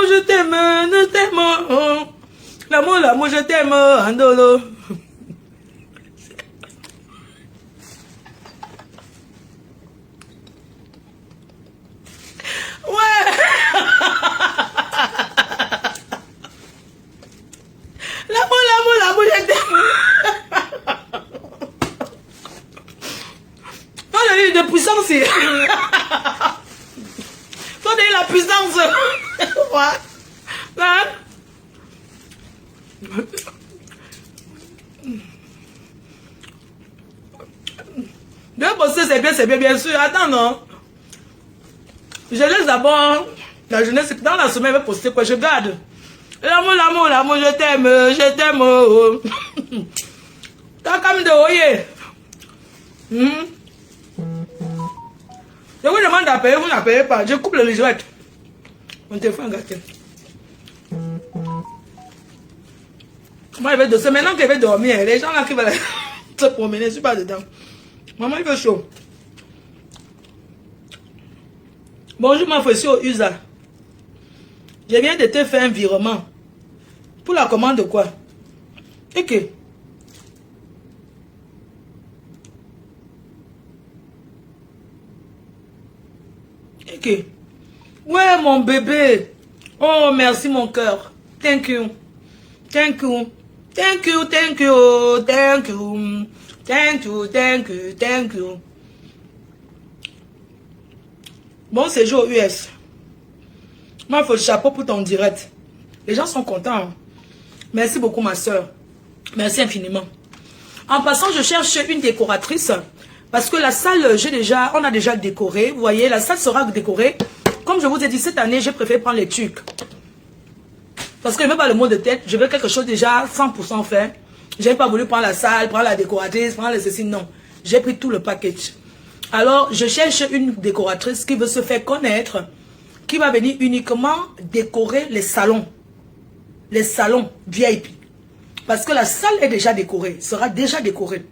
[SPEAKER 2] je t'aime. Je t'aime. L'amour, je t'aime. Andolo. Ouais. L'amour, je t'aime. Toi, j'ai eu de puissance. Toi, j'ai eu la puissance. Ouais. Hein? De bosser, c'est bien sûr. Attends, non. Je laisse d'abord la jeunesse. Dans la semaine, je vais poster quoi? Je garde. L'amour, je t'aime. Oh. T'as comme de oyer. Je vous demande à payer, vous ne payez pas. Je coupe le lisouette. Mon téléphone gâté. Moi, je vais dormir. Maintenant que je vais dormir, les gens là qui veulent se promener, je ne suis pas dedans. Maman, il fait chaud. Bonjour, ma frère, au USA. Je viens de te faire un virement. Pour la commande de quoi? Ok. Ok. Ouais, mon bébé. Oh, merci, mon cœur. Thank you. Thank you. Thank you, thank you, thank you. Thank you, thank you, thank you. Bon séjour US. Moi, il faut le chapeau pour ton direct. Les gens sont contents. Hein? Merci beaucoup, ma soeur. Merci infiniment. En passant, je cherche une décoratrice. Parce que la salle, on a déjà décoré. Vous voyez, la salle sera décorée. Comme je vous ai dit, cette année, j'ai préféré prendre les trucs. Parce que je ne veux pas le mot de tête. Je veux quelque chose déjà 100% fait. Je n'ai pas voulu prendre la salle, prendre la décoratrice, prendre les ceci. Non. J'ai pris tout le package. Alors, je cherche une décoratrice qui veut se faire connaître, qui va venir uniquement décorer les salons. Les salons VIP. Parce que la salle est déjà décorée, sera déjà décorée.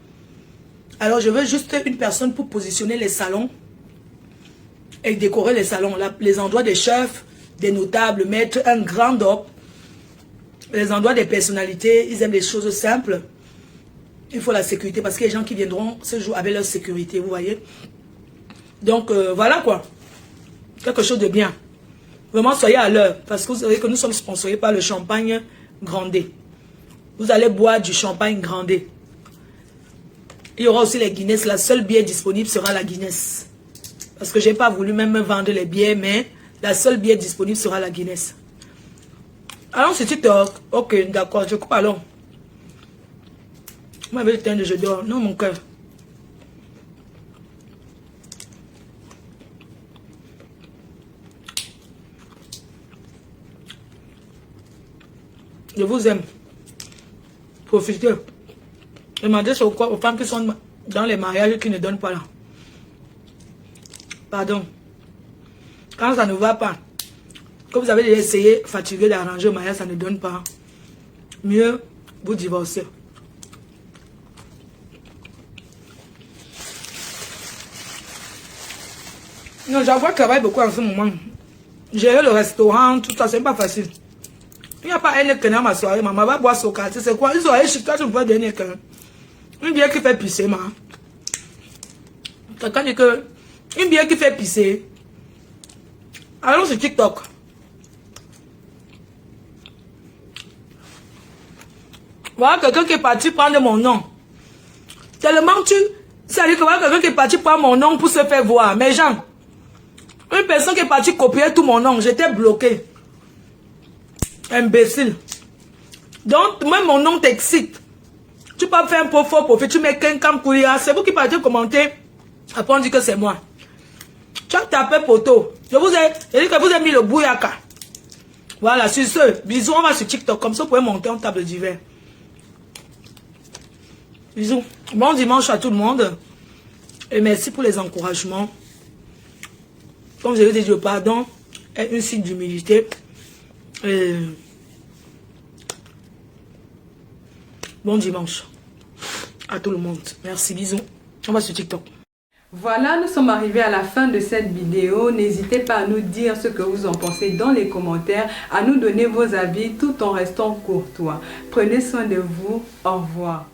[SPEAKER 2] Alors, je veux juste une personne pour positionner les salons et décorer les salons. Les endroits des chefs, des notables, mettre un grand op. Les endroits des personnalités, ils aiment les choses simples. Il faut la sécurité parce que les gens qui viendront ce jour avec leur sécurité, vous voyez. Donc, voilà quoi. Quelque chose de bien. Vraiment, soyez à l'heure. Parce que vous savez que nous sommes sponsorisés par le champagne Grandet. Vous allez boire du champagne Grandet. Il y aura aussi les Guinness. La seule bière disponible sera la Guinness. Parce que je n'ai pas voulu même vendre les bières, mais la seule bière disponible sera la Guinness. Alors, c'est TikTok. Ok, d'accord, je coupe alors. Moi, avec le temps de je dors. Non, mon cœur. Je vous aime. Profitez. Demandez sur quoi aux femmes qui sont dans les mariages qui ne donnent pas là. Pardon. Quand ça ne va pas, quand vous avez déjà essayé, fatigué d'arranger au mariage, ça ne donne pas. Mieux, vous divorcez. Non, j'avoue que je travaille beaucoup en ce moment. Gérer le restaurant, tout ça, c'est pas facile. Il n'y a pas un écran à ma soirée, maman va boire son quartier. C'est quoi? Une soirée chez toi, tu ne peux pas donner écran. Une bière qui fait pisser, maman. Quelqu'un dit que une bière qui fait pisser. Allons sur TikTok. Voilà quelqu'un qui est parti prendre mon nom. Tellement tu... C'est-à-dire que voilà quelqu'un qui est parti prendre mon nom pour se faire voir. Mais gens, une personne qui est partie copier tout mon nom, j'étais bloqué. Imbécile. Donc, même mon nom t'excite. Tu peux faire un faux profil, tu mets quelqu'un Kouria. C'est vous qui partez commenter. Après, on dit que c'est moi. Tu as tapé poteau. Je dis que vous avez mis le bouyaka. Voilà, sur ce, bisous, on va sur TikTok. Comme ça, vous pouvez monter en table d'hiver. Bisous. Bon dimanche à tout le monde. Et merci pour les encouragements. Comme je l'ai dit, le pardon est un signe d'humilité. Bon dimanche à tout le monde. Merci, bisous. On va sur TikTok.
[SPEAKER 1] Voilà, nous sommes arrivés à la fin de cette vidéo. N'hésitez pas à nous dire ce que vous en pensez dans les commentaires, à nous donner vos avis tout en restant courtois. Prenez soin de vous. Au revoir.